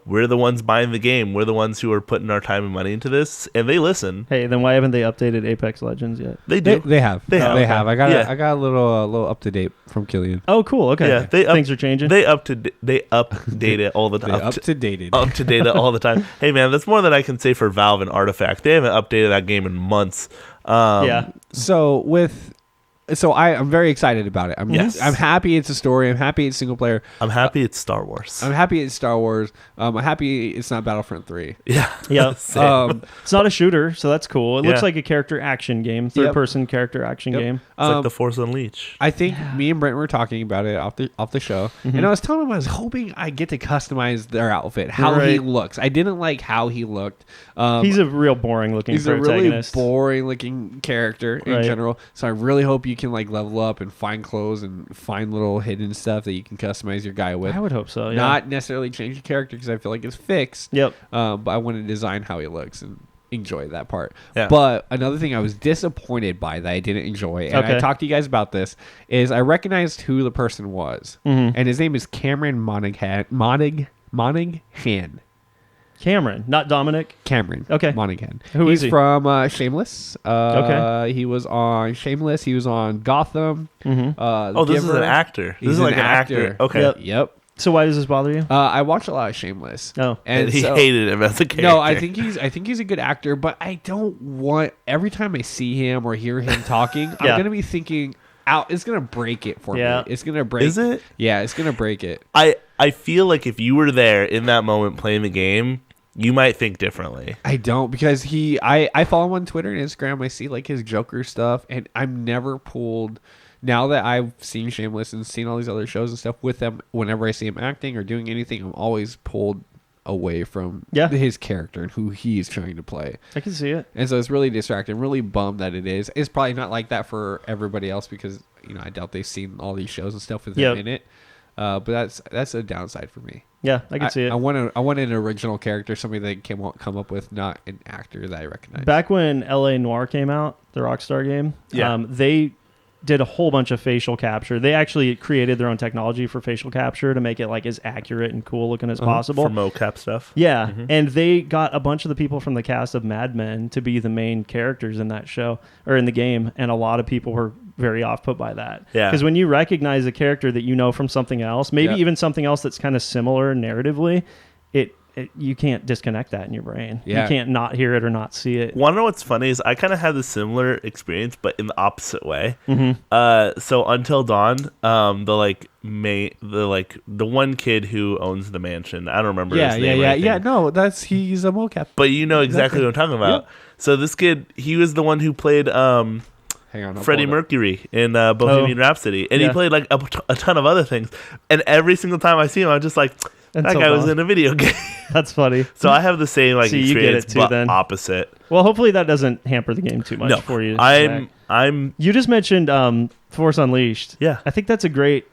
S2: we're the ones buying the game. We're the ones who are putting our time and money into this, and they listen.
S5: Hey, then why haven't they updated Apex Legends yet?
S2: They do.
S6: They have.
S2: They have.
S6: I got a little up to date from Killian.
S5: Oh, cool. Okay.
S2: Yeah,
S5: things are changing.
S2: They update it all the time.
S6: Up to date it
S2: all the time. Hey man, that's more than I can say for Valve and Artifact. They haven't updated that game in months.
S5: Yeah.
S6: So I'm very excited about it. I'm happy it's a story. I'm happy it's single player.
S2: I'm happy it's Star Wars.
S6: I'm happy it's Star Wars. I'm happy it's not Battlefront 3.
S2: Yeah.
S5: Yeah. It's not a shooter, so that's cool. It looks like a character action game, third-person character action game.
S2: It's like the Force Unleashed.
S6: I think me and Brent were talking about it off the show, and I was telling him I was hoping I get to customize their outfit, how he looks. I didn't like how he looked.
S5: He's a real boring-looking protagonist.
S6: He's a really boring-looking character in general, so I really hope you can level up and find clothes and find little hidden stuff that you can customize your guy with.
S5: I would hope so. Yeah.
S6: Not necessarily change the character, because I feel like it's fixed.
S5: Yep.
S6: But I want to design how he looks and enjoy that part.
S2: Yeah.
S6: But another thing I was disappointed by that I didn't enjoy, and I talked to you guys about this, is I recognized who the person was, and his name is Cameron Monaghan.
S5: Cameron, not Dominic.
S6: Cameron.
S5: Okay.
S6: Monaghan.
S5: Who is he?
S6: He's from Shameless. He was on Shameless. He was on Gotham.
S2: This is an actor. This is like an actor. Okay.
S6: Yep.
S5: So why does this bother you?
S6: I watched a lot of Shameless.
S5: Oh,
S2: and he hated him as a character.
S6: No, I think he's a good actor, but I don't want, every time I see him or hear him talking, I'm gonna be thinking, it's gonna break it for me. It's gonna break.
S2: Is it?
S6: Yeah, it's gonna break it.
S2: I feel like if you were there in that moment playing the game, you might think differently.
S6: I don't, because I follow him on Twitter and Instagram. I see his Joker stuff, and I'm never pulled. Now that I've seen Shameless and seen all these other shows and stuff with them, whenever I see him acting or doing anything, I'm always pulled away from his character and who he's trying to play.
S5: I can see it.
S6: And so it's really distracting. Really bummed that it is. It's probably not like that for everybody else, because I doubt they've seen all these shows and stuff with him in it. But that's a downside for me.
S5: Yeah, I can see it.
S6: I want an original character, somebody that can come up with, not an actor that I recognize.
S5: Back when L.A. Noire came out, the Rockstar game, did a whole bunch of facial capture. They actually created their own technology for facial capture to make it like as accurate and cool looking as possible.
S2: For mocap stuff.
S5: Yeah, and they got a bunch of the people from the cast of Mad Men to be the main characters in that show or in the game, and a lot of people were very off put by that.
S2: Yeah,
S5: because when you recognize a character that you know from something else, maybe even something else that's kind of similar narratively, you can't disconnect that in your brain.
S6: Yeah.
S5: You can't not hear it or not see it.
S2: Want to know what's funny is I kind of had a similar experience, but in the opposite way. So Until Dawn, the one kid who owns the mansion. I don't remember his name.
S6: Yeah. No, he's a mocap.
S2: But you know exactly what I'm talking about.
S6: Yeah.
S2: So this kid, he was the one who played Freddie Mercury in Bohemian Rhapsody, and he played like a ton of other things. And every single time I see him, I'm just like, that guy was in a video game.
S5: That's funny.
S2: So I have the same
S5: See,
S2: experience,
S5: you get it too,
S2: but
S5: then.
S2: opposite.
S5: Well, hopefully that doesn't hamper the game too much for you.
S2: I'm.
S5: You just mentioned Force Unleashed.
S2: Yeah.
S5: I think that's a great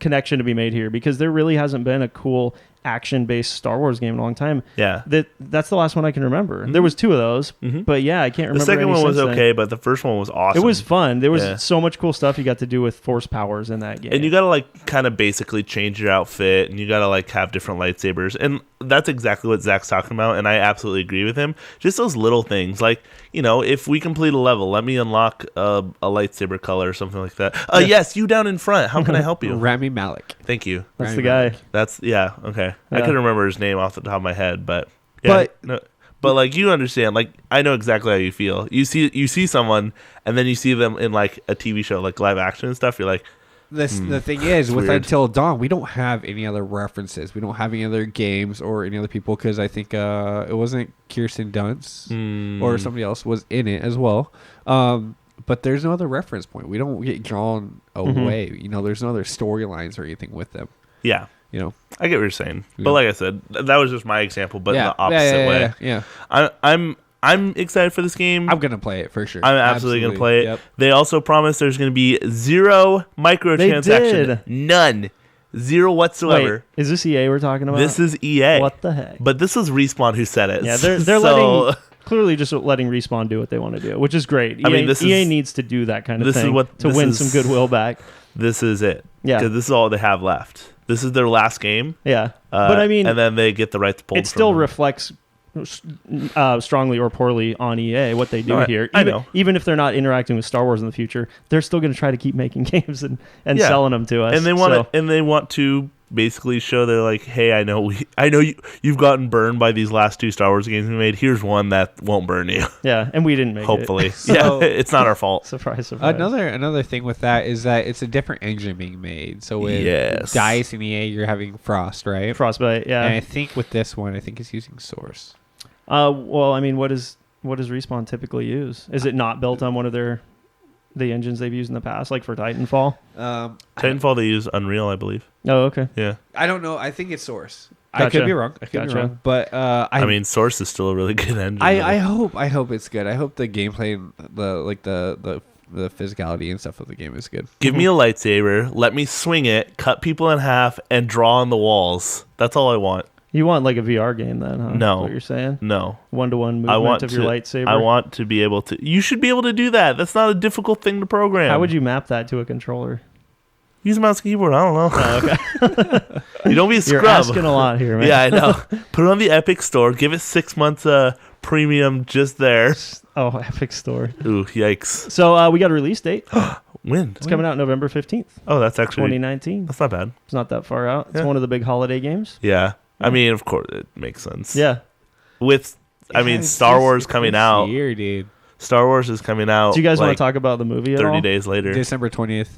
S5: connection to be made here because there really hasn't been a cool action-based Star Wars game in a long time.
S2: Yeah.
S5: That's the last one I can remember. There was 2 of those, but yeah, I can't remember.
S2: The second
S5: any
S2: one was
S5: since
S2: okay,
S5: then.
S2: but the first one was awesome.
S5: It was fun. There was so much cool stuff you got to do with force powers in that game.
S2: And you got to like kind of basically change your outfit, and you got to like have different lightsabers. And that's exactly what Zach's talking about, and I absolutely agree with him. Just those little things, like, you know, if we complete a level, let me unlock a lightsaber color or something like that. Yes, you down in front. How can I help you?
S6: Rami Malek.
S2: Thank you.
S5: That's
S6: Rami
S5: the guy.
S6: Malek.
S2: That's okay. I
S5: Yeah.
S2: couldn't remember his name off the top of my head, but yeah, but like you understand, like I know exactly how you feel. You see someone, and then you see them in like a TV show, like live action and stuff. You're like,
S6: The thing is, with
S2: weird.
S6: Until Dawn, we don't have any other references. We don't have any other games or any other people because I think it wasn't Kirsten Dunst or somebody else was in it as well. But there's no other reference point. We don't get drawn away. You know, there's no other storylines or anything with them.
S2: yeah.
S6: You know,
S2: I get what you're saying, but like I said, that was just my example, but in the opposite way.
S6: Yeah.
S2: I'm excited for this game.
S6: I'm gonna play it for sure.
S2: I'm absolutely gonna play it.
S6: Yep.
S2: They also promised there's gonna be 0 microtransaction,
S5: did.
S2: none, 0 whatsoever.
S5: Wait, is this EA we're talking about?
S2: This is EA.
S5: What the heck?
S2: But this was Respawn who said it.
S5: Yeah, they're
S2: so,
S5: clearly just letting Respawn do what they want to do, which is great.
S2: I mean,
S5: EA needs to do that kind of
S2: this is
S5: thing
S2: what-
S5: to
S2: this
S5: win
S2: is-
S5: some goodwill back.
S2: This is it.
S5: Yeah.
S2: Because this is all they have left. This is their last game.
S5: Yeah, but I mean,
S2: and then they get the right to pull.
S5: it still reflects strongly or poorly on EA what they do
S2: No,
S5: here.
S2: I know.
S5: Even if they're not interacting with Star Wars in the future, they're still going to try to keep making games and selling them to us.
S2: And they want to basically show they're like, hey, I know you've gotten burned by these last 2 Star Wars games we made. Here's one that won't burn you.
S5: Yeah, and we didn't make
S2: Hopefully.
S5: it.
S6: So-
S2: yeah, it's not our fault.
S5: Surprise, surprise.
S6: Another thing with that is that it's a different engine being made. So with
S2: Yes.
S6: DICE and EA, you're having Frost, right?
S5: Frostbite, yeah.
S6: And I think with this one, I think it's using Source.
S5: Well, I mean, what does Respawn typically use? Is it not built on one of the engines they've used in the past, like for Titanfall?
S2: Titanfall, they use Unreal, I believe.
S5: Oh, okay.
S2: Yeah.
S6: I don't know. I think it's Source. I
S5: Gotcha.
S6: could be wrong.
S5: Gotcha.
S6: But
S2: I mean, Source is still a really good engine.
S6: I hope it's good. I hope the gameplay, and the physicality and stuff of the game is good.
S2: Give me a lightsaber, let me swing it, cut people in half, and draw on the walls. That's all I want.
S5: You want like a VR game then, huh?
S2: No.
S5: Is what you're saying?
S2: No.
S5: 1-to-1
S2: I
S5: movement
S2: want
S5: of
S2: to,
S5: your lightsaber?
S2: I want to be able to. You should be able to do that. That's not a difficult thing to program.
S5: How would you map that to a controller?
S2: Use a mouse and keyboard. I don't know.
S5: Oh, okay.
S2: You don't be a scrub.
S5: You're asking a lot here, man.
S2: Yeah, I know. Put it on the Epic Store. Give it 6 months premium just there.
S5: Oh, Epic Store.
S2: Ooh, yikes.
S5: So we got a release date.
S2: When?
S5: It's coming out November 15th,
S2: Oh, that's actually
S5: 2019.
S2: that's not bad.
S5: It's not that far out. It's
S2: Yeah.
S5: one of the big holiday games.
S2: Yeah. I mean, of course, it makes sense.
S5: Yeah.
S2: With, I mean, Star Wars coming out.
S6: Year, dude.
S2: Star Wars is coming out.
S5: Do you guys want
S2: like
S5: to talk about the movie at
S2: 30
S5: all?
S2: days later.
S6: December 20th.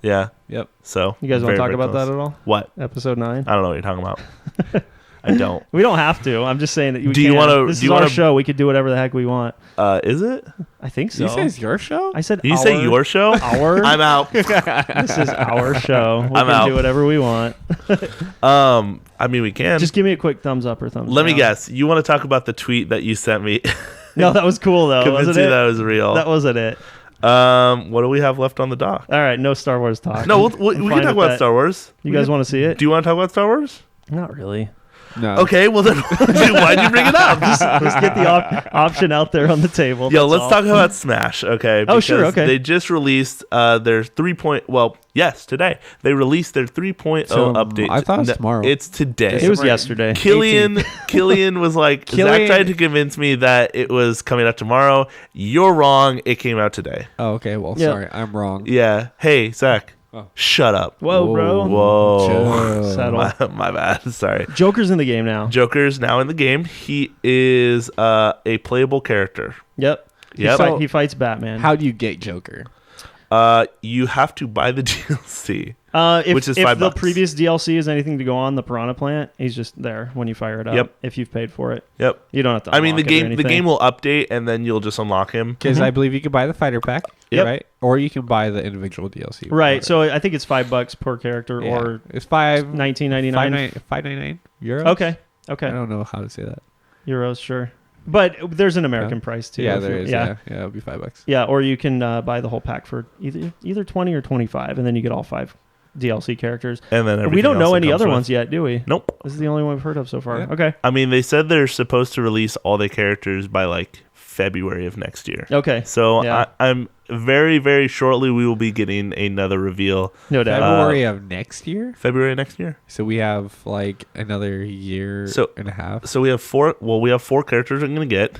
S2: Yeah.
S6: Yep.
S2: So.
S5: You guys want
S2: very,
S5: to talk
S2: very
S5: about
S2: close.
S5: that at all?
S2: What?
S5: Episode 9?
S2: I don't know what you're talking about. I don't.
S5: We don't have to. I'm just saying that we
S2: Do you
S5: can.
S2: wanna-
S5: This
S2: do
S5: is
S2: you
S5: our
S2: wanna-
S5: show. We could do whatever the heck we want.
S2: Is it?
S5: I think so.
S6: You say it's your show?
S5: I said
S2: Did you
S5: our,
S2: say your show?
S5: Our?
S2: I'm out.
S5: This is our show. We
S2: I'm
S5: can
S2: out.
S5: do whatever we want.
S2: I mean, we can.
S5: Just give me a quick thumbs up or thumbs
S2: Let
S5: down.
S2: me guess. You want to talk about the tweet that you sent me?
S5: No, that was cool though.
S2: Convince
S5: Wasn't
S2: you
S5: it?
S2: that was real.
S5: That wasn't it.
S2: What do we have left on the dock?
S5: All right, no Star Wars talk.
S2: No,
S5: I'm
S2: we
S5: fine
S2: can talk
S5: with
S2: about
S5: that.
S2: Star Wars.
S5: You guys want to see it?
S2: Do you want to talk about Star Wars?
S5: Not really.
S6: No.
S2: Okay, well then why'd you bring it up?
S5: Let's get the option out there on the table.
S2: Yo,
S5: that's
S2: let's
S5: all.
S2: talk about Smash, okay?
S5: Oh, sure,
S2: Because
S5: okay.
S2: They just released their 3. Yes, today. They released their 3.0 update.
S6: I thought it was
S2: No,
S6: tomorrow.
S2: It's today.
S5: It was yesterday.
S2: Killian was like, Zach tried to convince me that it was coming out tomorrow. You're wrong. It came out today.
S6: Oh, okay. Well,
S5: Yeah.
S6: sorry, I'm wrong.
S2: Yeah. Hey, Zach.
S6: Oh.
S2: Shut up.
S5: Whoa, bro.
S2: Whoa.
S5: Settle.
S2: My bad. Sorry.
S5: Joker's in the game now.
S2: Joker's now in the game. He is a playable character.
S5: Yep.
S2: Yep.
S5: He fights Batman.
S6: How do you get Joker?
S2: You have to buy the DLC.
S5: If,
S2: which is
S5: if
S2: $5.
S5: the previous DLC is anything to go on the Piranha Plant, he's just there when you fire it up.
S2: Yep.
S5: If you've paid for it,
S2: Yep.
S5: you don't have to.
S2: I mean, the
S5: unlock it or
S2: game
S5: anything.
S2: will update, and then you'll just unlock him.
S6: Because I believe you can buy the fighter pack,
S2: Yep.
S6: right? Or you can buy the individual DLC.
S5: Right. So I think it's $5 per character
S6: Yeah.
S5: or
S6: it's $5.99
S5: $19.99.
S6: euros.
S5: Okay.
S6: I
S5: Okay.
S6: don't know how to say that.
S5: Euros, sure. But there's an American price too.
S6: Yeah,
S5: if
S6: there
S5: you-
S6: is. Yeah, it'll be $5.
S5: Yeah, or you can buy the whole pack for either 20 or 25, and then you get all 5 DLC characters.
S2: And then
S5: We
S2: everything
S5: don't know
S2: else it
S5: any
S2: comes
S5: other
S2: with.
S5: ones yet, do we?
S2: Nope.
S5: This is the only one we've heard of so far.
S6: Yeah.
S5: Okay.
S2: I mean, they said they're supposed to release all the characters by like February of next year.
S5: Okay.
S2: So
S5: Yeah.
S2: I'm very, very shortly we will be getting another reveal.
S5: No doubt.
S6: February of next year.
S2: February next year.
S6: So we have like another year and a half.
S2: So we have 4. Well, we have 4 characters I'm gonna get.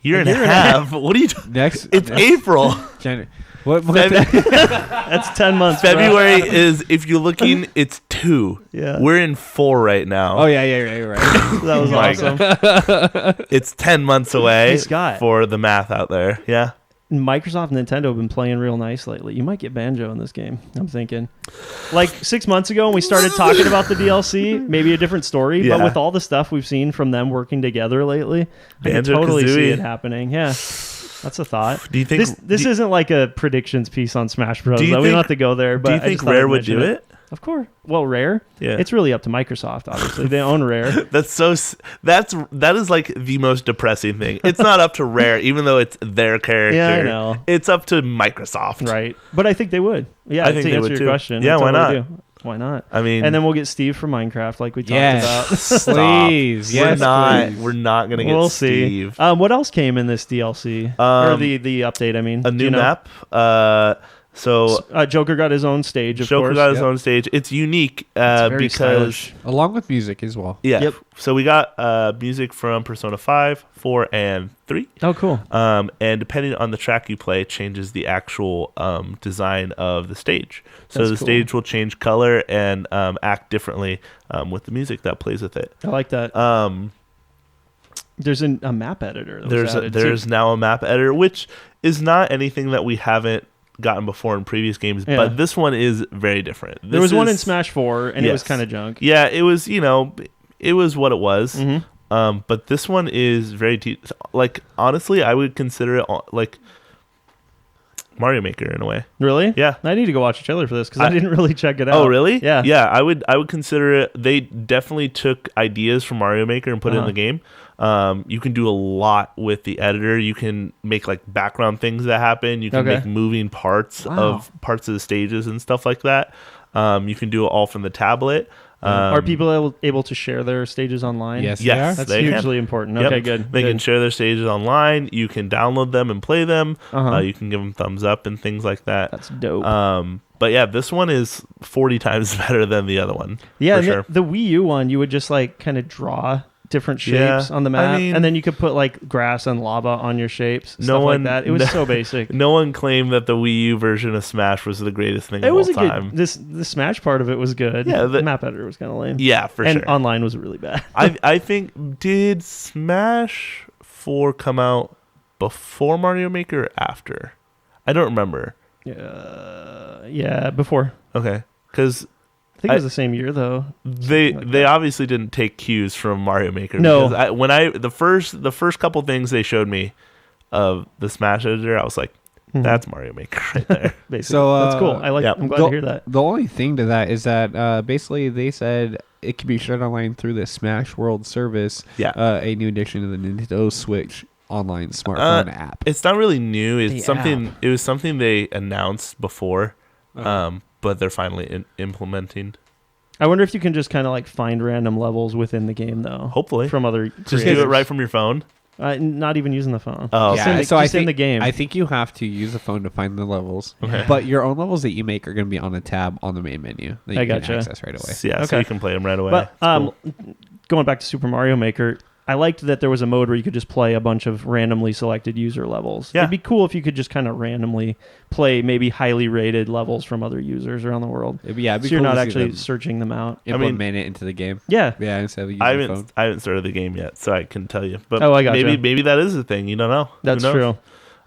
S2: Year and a
S5: year and a
S2: half. What are you?
S6: Next,
S2: It's
S6: next
S2: April.
S6: January. What?
S5: That's 10 months. bro.
S2: February is, if you're looking, it's 2.
S5: Yeah.
S2: We're in 4 right now.
S6: Oh yeah, right.
S5: That was
S2: My
S5: awesome.
S2: It's 10 months away.
S5: Hey, Scott.
S2: For the math out there. Yeah.
S5: Microsoft and Nintendo have been playing real nice lately. You might get Banjo in this game, I'm thinking. Like 6 months ago when we started talking about the DLC, maybe a different story,
S2: Yeah.
S5: but with all the stuff we've seen from them working together lately, I can totally see
S2: Banjo-Kazooie.
S5: it happening. Yeah. That's a thought.
S2: Do you think
S5: this isn't like a predictions piece on Smash Bros.
S2: Do you
S5: We don't
S2: think-
S5: have to go there, but
S2: do you
S5: I
S2: think
S5: just thought
S2: Rare
S5: I'd
S2: would
S5: mention
S2: do it?
S5: Of course. Well, Rare?
S2: Yeah.
S5: It's really up to Microsoft, obviously. They own Rare.
S2: That is like the most depressing thing. It's not up to Rare, even though it's their character.
S5: Yeah, I know.
S2: It's up to Microsoft.
S5: Right. But I think they would. Yeah,
S2: I think
S5: to
S2: they
S5: answer
S2: would
S5: your
S2: too.
S5: question.
S2: Yeah,
S5: I
S2: why
S5: totally
S2: not?
S5: do. Why not?
S2: I mean,
S5: And then we'll get Steve from Minecraft like we talked
S6: Yes.
S5: about.
S2: stop.
S6: Please,
S2: we're
S6: yes,
S2: not.
S6: please.
S2: We're not gonna get
S5: We'll
S2: Steve.
S5: see. What else came in this DLC? Or the update, I mean.
S2: A
S5: Do
S2: new
S5: you know?
S2: map. So
S5: Joker got his own stage, of
S2: Joker
S5: course.
S2: got his
S6: Yep.
S2: own stage. It's unique
S5: very
S2: because
S5: stylish.
S6: Along with music as well.
S2: yeah.
S5: Yep.
S2: So we got music from Persona 5, 4, and 3.
S5: Oh, cool.
S2: And depending on the track you play, it changes the actual design of the stage. So
S5: That's
S2: the
S5: cool.
S2: stage will change color and act differently with the music that plays with it.
S5: I like that. There's a map editor. That was added, too.
S2: There's now a map editor, which is not anything that we haven't gotten before in previous games,
S5: Yeah.
S2: but this one is very different.
S5: There was one in
S2: is-
S5: Smash 4, and it was
S2: Yes.
S5: kind of junk.
S2: Yeah, it was. It was what it was.
S5: Mm-hmm.
S2: But this one is very deep. Like honestly, I would consider it like Mario Maker in a way.
S5: Really?
S2: Yeah.
S5: I need to go watch a trailer for this because I didn't really check it out.
S2: Oh, really?
S5: Yeah.
S2: Yeah, I would consider it. They definitely took ideas from Mario Maker and put it in
S5: Uh-huh.
S2: the game. You can do a lot with the editor. You can make like background things that happen. You can
S5: Okay.
S2: make moving parts
S5: Wow.
S2: of parts of the stages and stuff like that. You can do it all from the tablet.
S5: Are people able to share their stages online?
S6: Yes,
S2: Yes,
S5: That's
S2: they can.
S5: hugely important.
S2: Yep.
S5: Okay, good.
S2: They
S5: good.
S2: can share their stages online. You can download them and play them.
S5: Uh-huh.
S2: You can give them thumbs up and things like that.
S5: That's dope.
S2: But yeah, this one is 40 times better than the other one.
S5: Yeah,
S2: for
S5: and
S2: sure.
S5: the Wii U one, you would just like kind of draw different shapes
S2: Yeah,
S5: on the
S2: I
S5: map,
S2: mean-
S5: and then you could put like grass and lava on your shapes,
S2: No
S5: stuff
S2: one-
S5: like that. It was so basic.
S2: No one claimed that the Wii U version of Smash was the greatest thing
S5: It
S2: of
S5: was
S2: all
S5: a
S2: time.
S5: good. The Smash part of it was good.
S2: Yeah,
S5: the map editor was kind of lame.
S2: Yeah, for
S5: and
S2: sure.
S5: online was really bad.
S2: I think, did Smash 4 come out before Mario Maker or after? I don't remember.
S5: Yeah, before.
S2: Okay, because
S5: I think it was the same year though.
S2: they obviously didn't take cues from Mario Maker.
S5: No.
S2: Because the first couple things they showed me of the Smash editor, I was like, that's Mario Maker right there.
S5: Basically,
S6: So,
S5: that's cool. I like.
S2: yeah.
S5: I'm glad to hear that.
S6: The only thing to that is that basically they said it can be shared online through the Smash World service.
S2: Yeah.
S6: A new addition to the Nintendo Switch online smartphone app.
S2: It's not really new. It's
S5: The
S2: something.
S5: app.
S2: It was something they announced before,
S6: Uh-huh.
S2: but they're finally implementing.
S5: I wonder if you can just kind of like find random levels within the game, though.
S2: Hopefully.
S5: From other
S2: Just
S5: creators.
S2: do it right from your phone.
S5: Not even using the phone.
S2: Oh,
S5: Just in the,
S6: so I
S5: just
S6: think
S5: in the game.
S6: I think you have to use the phone to find the levels.
S2: Okay.
S6: But your own levels that you make are going to be on a tab on the main menu that you
S5: I
S6: can
S5: gotcha.
S6: access right away.
S2: Yeah, so
S5: Okay.
S2: you can play them right away.
S5: But
S2: It's cool.
S5: going back to Super Mario Maker, I liked that there was a mode where you could just play a bunch of randomly selected user levels.
S2: Yeah.
S5: It'd be cool if you could just kind of randomly play maybe highly rated levels from other users around the world.
S6: It'd be
S5: So you're
S6: cool
S5: not
S6: to see
S5: actually
S6: them
S5: searching them out.
S6: implement it into the game.
S5: Yeah.
S6: Yeah, instead of using
S2: I
S6: the phone.
S2: haven't started the game yet, so I can tell you. But
S5: Oh, I gotcha.
S2: maybe that is the thing. You don't know. Who
S5: That's
S2: knows?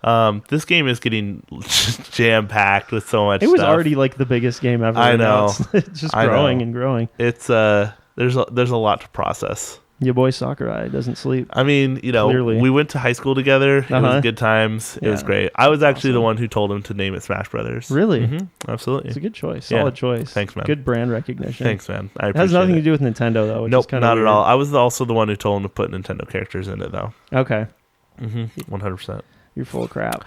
S5: true.
S2: This game is getting jam packed with so much.
S5: It was
S2: stuff.
S5: already like the biggest game ever.
S2: I
S5: and now
S2: know.
S5: It's just
S2: I know.
S5: growing and growing.
S2: It's there's a lot to process.
S5: Your boy Sakurai doesn't sleep.
S2: I mean,
S5: Clearly.
S2: we went to high school together. It
S5: Uh-huh.
S2: was good times. It was
S5: Yeah.
S2: great. I was actually the
S5: Awesome.
S2: one who told him to name it Smash Brothers.
S5: Really?
S2: hmm Absolutely.
S5: It's a good choice.
S2: Yeah.
S5: Solid choice.
S2: Thanks, man.
S5: Good brand recognition.
S2: Thanks, man. I
S5: It has
S2: appreciate
S5: nothing
S2: it.
S5: to do with Nintendo, though. Which is
S2: Nope,
S5: kind
S2: not
S5: of
S2: at all. I was also the one who told him to put Nintendo characters in it, though.
S5: Okay.
S2: 100%.
S5: You're full of crap.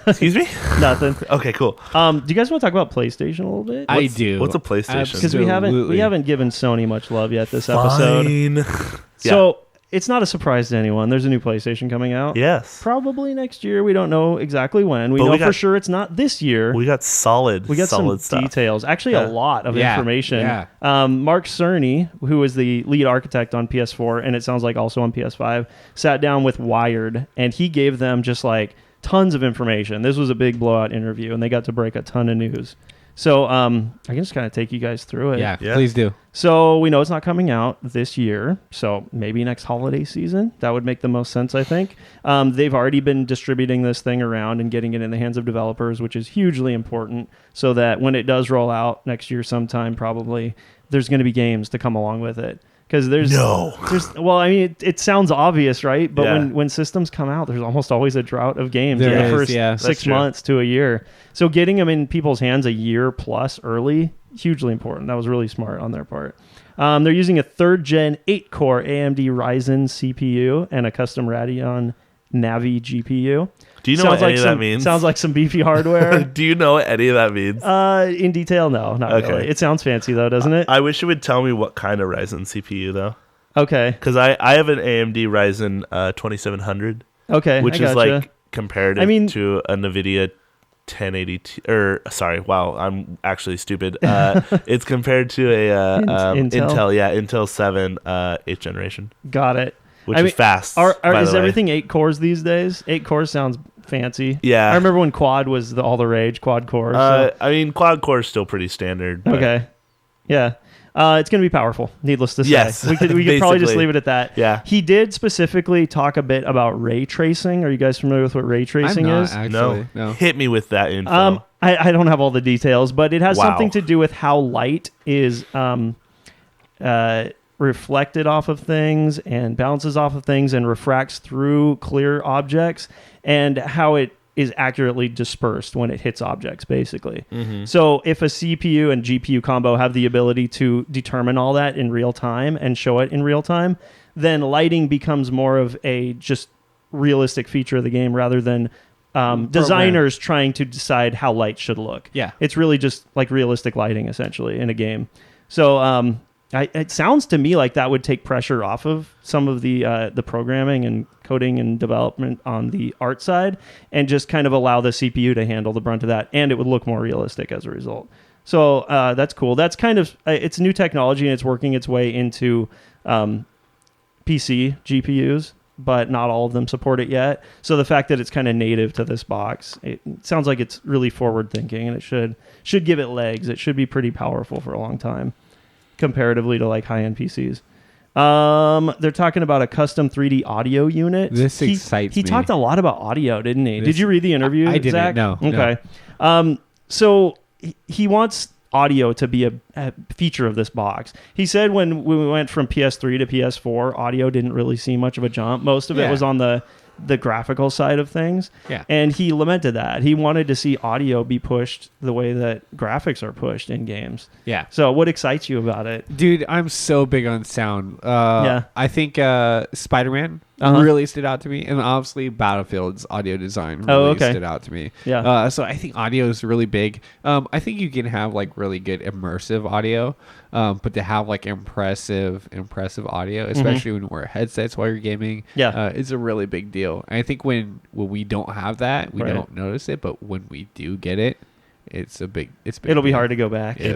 S2: Excuse me?
S5: Nothing.
S2: Okay, cool.
S5: Do you guys want to talk about PlayStation a little bit?
S6: I do.
S2: What's a PlayStation?
S5: Because we
S6: Absolutely.
S5: haven't given Sony much love yet this episode.
S2: Fine.
S5: So it's not a surprise to anyone. There's a new PlayStation coming out.
S2: Yes.
S5: Probably next year. We don't know exactly when. We
S2: But
S5: know
S2: we
S5: for
S2: got-
S5: sure it's not this year.
S2: We got solid
S5: We got
S2: solid
S5: some
S2: stuff.
S5: details. Actually,
S2: Yeah.
S5: a lot of
S6: Yeah,
S5: information.
S6: yeah.
S5: Mark Cerny, who is the lead architect on PS4, and it sounds like also on PS5, sat down with Wired, and he gave them just like tons of information. This was a big blowout interview, and they got to break a ton of news. So I can just kind of take you guys through it.
S6: Yeah,
S2: Yeah.
S6: please do.
S5: So we know it's not coming out this year. So maybe next holiday season. That would make the most sense, I think. They've already been distributing this thing around and getting it in the hands of developers, which is hugely important so that when it does roll out next year sometime, probably there's going to be games to come along with it. Because there's well, I mean, it sounds obvious, right? But
S2: Yeah.
S5: when systems come out, there's almost always a drought of games
S6: There
S5: in the
S6: is,
S5: first
S6: yeah.
S5: 6
S2: That's true.
S5: months to a year. So getting them in people's hands a year plus early, hugely important. That was really smart on their part. They're using a 3rd-gen 8-core AMD Ryzen CPU and a custom Radeon Navi GPU.
S2: Do you know what any of that means?
S5: Sounds like some beefy hardware.
S2: Do you know what any of that means?
S5: In detail, no, not
S2: Okay.
S5: really. It sounds fancy though, doesn't it?
S2: I wish it would tell me what kind of Ryzen CPU, though.
S5: Okay.
S2: Because I have an AMD Ryzen 2700,
S5: Okay.
S2: which
S5: I
S2: is
S5: gotcha.
S2: like comparative
S5: I mean-
S2: to a NVIDIA 1080 sorry, wow, I'm actually stupid. It's compared to a
S5: Intel?
S2: Intel 7 8th generation,
S5: Got it.
S2: which
S5: I
S2: is
S5: mean,
S2: fast. by
S5: is
S2: the way.
S5: everything 8 cores these days? 8 cores sounds fancy.
S2: Yeah.
S5: I remember when quad was all the rage, quad cores. So.
S2: I mean, quad core is still pretty standard. But
S5: Okay. Yeah. It's going to be powerful, needless to say.
S2: Yes,
S5: We could probably just
S2: basically.
S5: leave it at that.
S2: Yeah.
S5: He did specifically talk a bit about ray tracing. Are you guys familiar with what ray tracing
S6: I'm not,
S5: is?
S6: actually. No.
S2: Hit me with that info.
S5: I don't have all the details, but it has
S2: Wow.
S5: something to do with how light is reflected off of things and bounces off of things and refracts through clear objects, and how it is accurately dispersed when it hits objects, basically. So if a CPU and GPU combo have the ability to determine all that in real time and show it in real time, then lighting becomes more of a just realistic feature of the game rather than designers trying to decide how light should look.
S6: Yeah.
S5: It's really just like realistic lighting, essentially, in a game. So it sounds to me like that would take pressure off of some of the programming and coding and development on the art side, and just kind of allow the CPU to handle the brunt of that, and it would look more realistic as a result. So that's cool. That's kind of it's new technology, and it's working its way into PC GPUs, but not all of them support it yet. So the fact that it's kind of native to this box, it sounds like it's really forward thinking, and it should give it legs. It should be pretty powerful for a long time, comparatively to like high-end PCs. They're talking about a custom 3D audio unit.
S6: This excites
S5: He
S6: me.
S5: talked a lot about audio, didn't he? Did you read the interview?
S6: I didn't,
S5: Zach?
S6: no,
S5: Okay. So he wants audio to be a feature of this box. He said when we went from PS3 to PS4, audio didn't really see much of a jump. Most of it
S6: Yeah.
S5: was on the graphical side of things.
S6: Yeah.
S5: And he lamented that. He wanted to see audio be pushed the way that graphics are pushed in games.
S6: Yeah.
S5: So what excites you about it?
S6: Dude, I'm so big on sound.
S5: Yeah.
S6: I think Spider-Man really stood out to me, and obviously Battlefield's audio design really stood out to me.
S5: Yeah.
S6: So I think audio is really big. I think you can have like really good immersive audio, but to have like impressive audio, especially when you wear headsets while you're gaming, it's a really big deal. And I think when we don't have that, we don't notice it, but when we do get it, it's big.
S5: It'll be hard to go back.
S2: A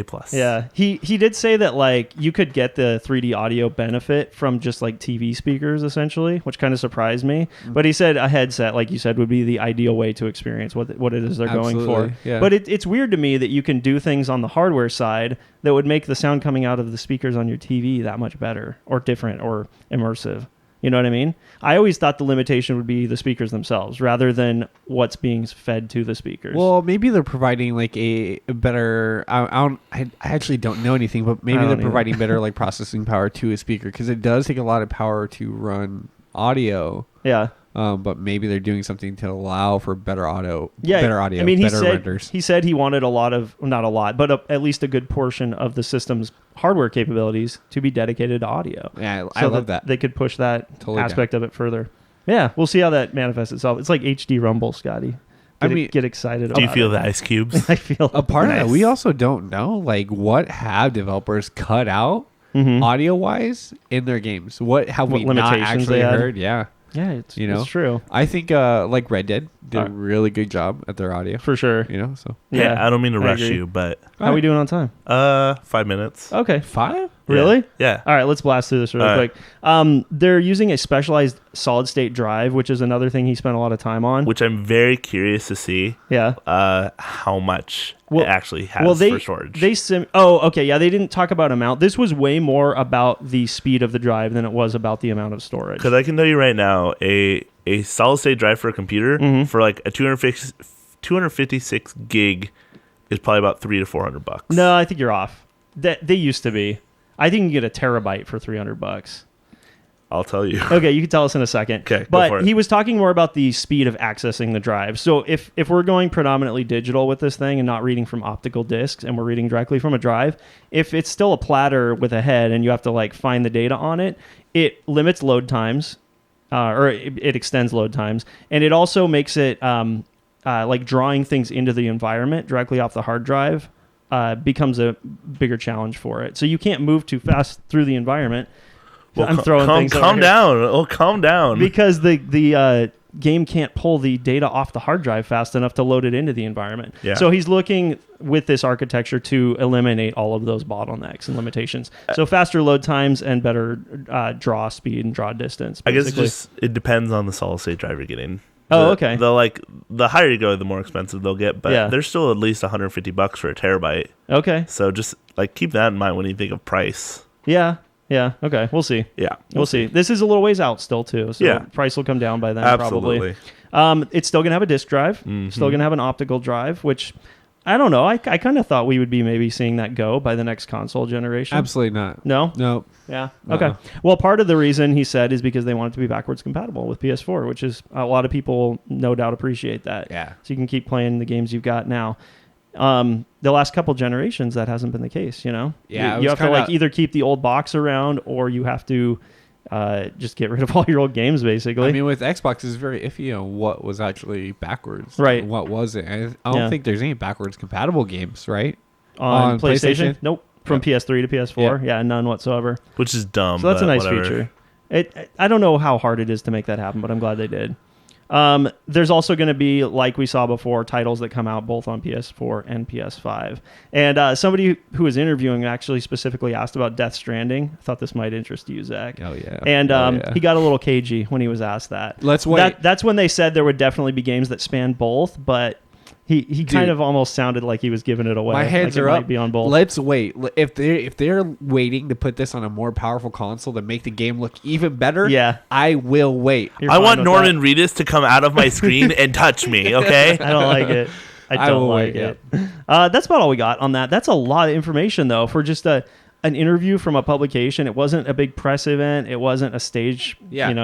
S2: plus.
S5: Yeah, he did say that like you could get the 3D audio benefit from just like TV speakers essentially, which kind of surprised me. But he said a headset, like you said, would be the ideal way to experience what it is they're going for.
S6: Yeah.
S5: But it's weird to me that you can do things on the hardware side that would make the sound coming out of the speakers on your TV that much better or different or immersive. You know what I mean? I always thought the limitation would be the speakers themselves rather than what's being fed to the speakers.
S6: Well, maybe they're providing like a better. I actually don't know anything, but maybe they're providing better like processing power to a speaker because it does take a lot of power to run audio.
S5: Yeah.
S6: But maybe they're doing something to allow for better audio.
S5: Yeah,
S6: better audio.
S5: I mean,
S6: renders.
S5: He said he wanted not a lot, but at least a good portion of the system's hardware capabilities to be dedicated to audio.
S6: Yeah, I love that.
S5: They could push that aspect of it further. Yeah, we'll see how that manifests itself. It's like HD Rumble, Scotty. Get excited about it.
S2: Do you feel the ice cubes?
S5: I feel
S6: a part of that. We also don't know like what have developers cut out audio wise in their games. What have we not actually heard? Yeah.
S5: Yeah, it's true.
S6: I think like Red Dead did a really good job at their audio.
S5: For sure.
S6: So.
S2: Yeah, I don't mean to rush you, but...
S5: How are we doing on time?
S2: 5 minutes.
S5: Okay.
S6: 5?
S5: Really?
S2: Yeah.
S5: All right, let's blast through this really quick. They're using a specialized solid-state drive, which is another thing he spent a lot of time on.
S2: Which I'm very curious to see.
S5: Yeah.
S2: How much it actually has for storage.
S5: They didn't talk about amount. This was way more about the speed of the drive than it was about the amount of storage.
S2: Because I can tell you right now, a solid-state drive for a computer for like a 256 gig is probably about $300 to $400.
S5: No, I think you're off. They used to be. I think you can get a terabyte for $300.
S2: I'll tell you.
S5: Okay, you can tell us in a second.
S2: Okay,
S5: but he was talking more about the speed of accessing the drive. So if we're going predominantly digital with this thing and not reading from optical discs and we're reading directly from a drive, if it's still a platter with a head and you have to like find the data on it, it limits load times, or it extends load times, and it also makes it like drawing things into the environment directly off the hard drive becomes a bigger challenge for it. So you can't move too fast through the environment.
S2: Well,
S5: I'm throwing things.
S2: Calm down. Oh, calm down.
S5: Because the game can't pull the data off the hard drive fast enough to load it into the environment.
S2: Yeah.
S5: So he's looking with this architecture to eliminate all of those bottlenecks and limitations. So faster load times and better draw speed and draw distance. Basically.
S2: I guess it depends on the solid state drive you're getting.
S5: Okay.
S2: The higher you go, the more expensive they'll get, but they're still at least $150 for a terabyte.
S5: Okay.
S2: So just like keep that in mind when you think of price.
S5: Yeah. Yeah. Okay. We'll see.
S2: Yeah.
S5: We'll see. This is a little ways out still too. So price will come down by then.
S2: Absolutely.
S5: Probably. It's still going to have a disk drive. Still going to have an optical drive, which I don't know. I kind of thought we would be maybe seeing that go by the next console generation.
S6: Absolutely not.
S5: No?
S6: No.
S5: Yeah. Okay. Well, part of the reason he said is because they want it to be backwards compatible with PS4, which is a lot of people no doubt appreciate that.
S6: Yeah.
S5: So you can keep playing the games you've got now. The last couple generations, that hasn't been the case, you know?
S6: Yeah.
S5: You have to like either keep the old box around or you have to just get rid of all your old games, basically.
S6: I mean, with Xbox, it's very iffy on what was actually backwards.
S5: Right.
S6: And what wasn't. I don't think there's any backwards compatible games, right?
S5: On PlayStation? Nope. From PS3 to PS4? Yeah, none whatsoever.
S2: Which is dumb.
S5: So that's a nice feature. I don't know how hard it is to make that happen, but I'm glad they did. There's also going to be, like we saw before, titles that come out both on PS4 and PS5. And somebody who was interviewing actually specifically asked about Death Stranding. I thought this might interest you, Zach.
S6: Oh, yeah.
S5: And he got a little cagey when he was asked that.
S6: Let's wait.
S5: That's when they said there would definitely be games that span both, but he kind of almost sounded like he was giving it away.
S6: My heads are up.
S5: Might be on both.
S6: Let's wait. If they're waiting to put this on a more powerful console to make the game look even better, I will wait.
S2: I want Norman Reedus to come out of my screen and touch me, okay?
S5: I don't like it. I don't like it. That's about all we got on that. That's a lot of information, though, for just a an interview from a publication. It wasn't a big press event. It wasn't a stage,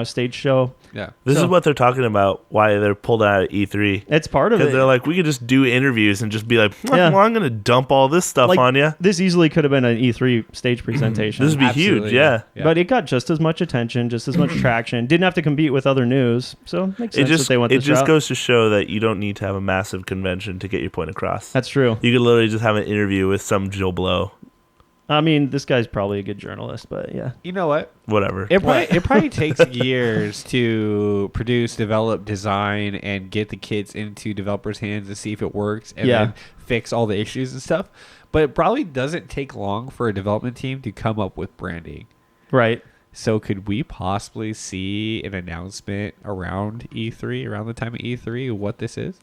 S5: stage show.
S6: Yeah.
S2: This is what they're talking about, why they're pulled out of E3.
S5: It's part of it.
S2: Because they're like, we could just do interviews and just be like, well, I'm going to dump all this stuff on you.
S5: This easily could have been an E3 stage presentation.
S2: This would be huge, yeah.
S5: But it got just as much attention, just as much traction. Didn't have to compete with other news. So it makes sense that they went this route.
S2: It just goes to show that you don't need to have a massive convention to get your point across.
S5: That's true.
S2: You could literally just have an interview with some Joe Blow.
S5: I mean, this guy's probably a good journalist, but yeah.
S6: You know what?
S2: Whatever.
S6: It probably takes years to produce, develop, design, and get the kits into developers' hands to see if it works and then fix all the issues and stuff. But it probably doesn't take long for a development team to come up with branding.
S5: Right.
S6: So could we possibly see an announcement around E3, around the time of E3, of what this is?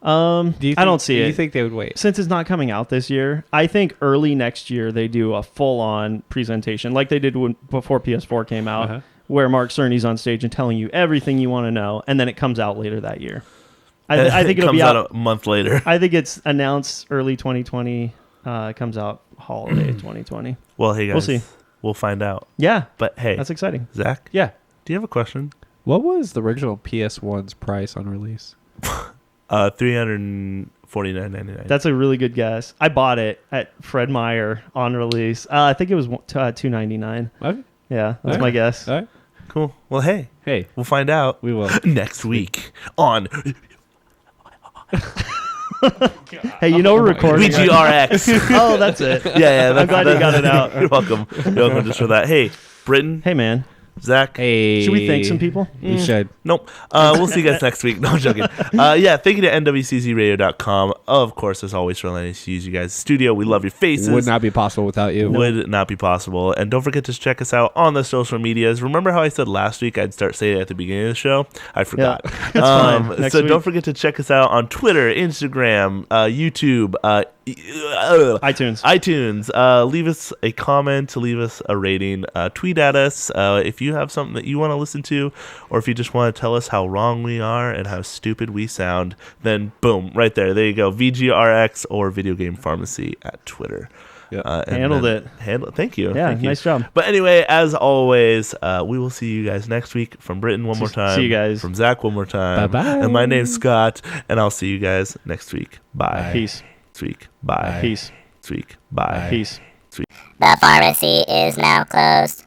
S5: I don't see it.
S6: Do you think they would wait?
S5: Since it's not coming out this year, I think early next year they do a full-on presentation like they did before PS4 came out, where Mark Cerny's on stage and telling you everything you want to know, and then it comes out later that year. I think it'll
S2: comes
S5: be
S2: out a month later.
S5: I think it's announced early 2020. It comes out holiday 2020.
S2: Well, hey guys,
S5: we'll see.
S2: We'll find out.
S5: Yeah,
S2: but hey,
S5: that's exciting.
S2: Zach,
S6: yeah,
S2: do you have a question?
S6: What was the original PS1's price on release?
S2: $349.99.
S5: That's a really good guess. I bought it at Fred Meyer on release. I think it was $299.
S6: Okay.
S5: Yeah, that's my guess.
S6: All right.
S2: Cool. Well, hey, we'll find out.
S6: We will
S2: next week on
S5: Hey, we're recording.
S2: VGRx.
S5: Oh, that's it.
S2: Yeah.
S5: I'm glad you got it out.
S2: You're welcome. You're welcome just for that. Hey, Brittin.
S5: Hey, man.
S2: Zach.
S6: Hey.
S5: Should we thank some people?
S6: We should.
S2: Nope. We'll see you guys next week. No, I'm joking. Thank you to nwczradio.com. Of course, as always, for letting us use you guys' studio. We love your faces.
S6: Would not be possible without you.
S2: Would not be possible. And don't forget to check us out on the social medias. Remember how I said last week I'd start saying it at the beginning of the show? I forgot.
S5: Yeah, that's fine.
S2: So don't forget to check us out on Twitter, Instagram, YouTube,
S5: iTunes.
S2: Leave us a comment, leave us a rating, tweet at us if you have something that you want to listen to, or if you just want to tell us how wrong we are and how stupid we sound, then boom, right there you go. VGRx or Video Game Pharmacy at Twitter.
S5: Handled it.
S2: Thank you.
S5: Yeah,
S2: Thank you.
S5: nice job.
S2: But anyway, as always, we will see you guys next week. From Brittin one more time.
S5: See you guys.
S2: From Zach one more time.
S6: Bye-bye.
S2: And my name's Scott, and I'll see you guys next week. Bye.
S5: Peace.
S2: Week. Bye.
S5: Peace.
S2: Week. Bye.
S5: Peace.
S4: The pharmacy is now closed.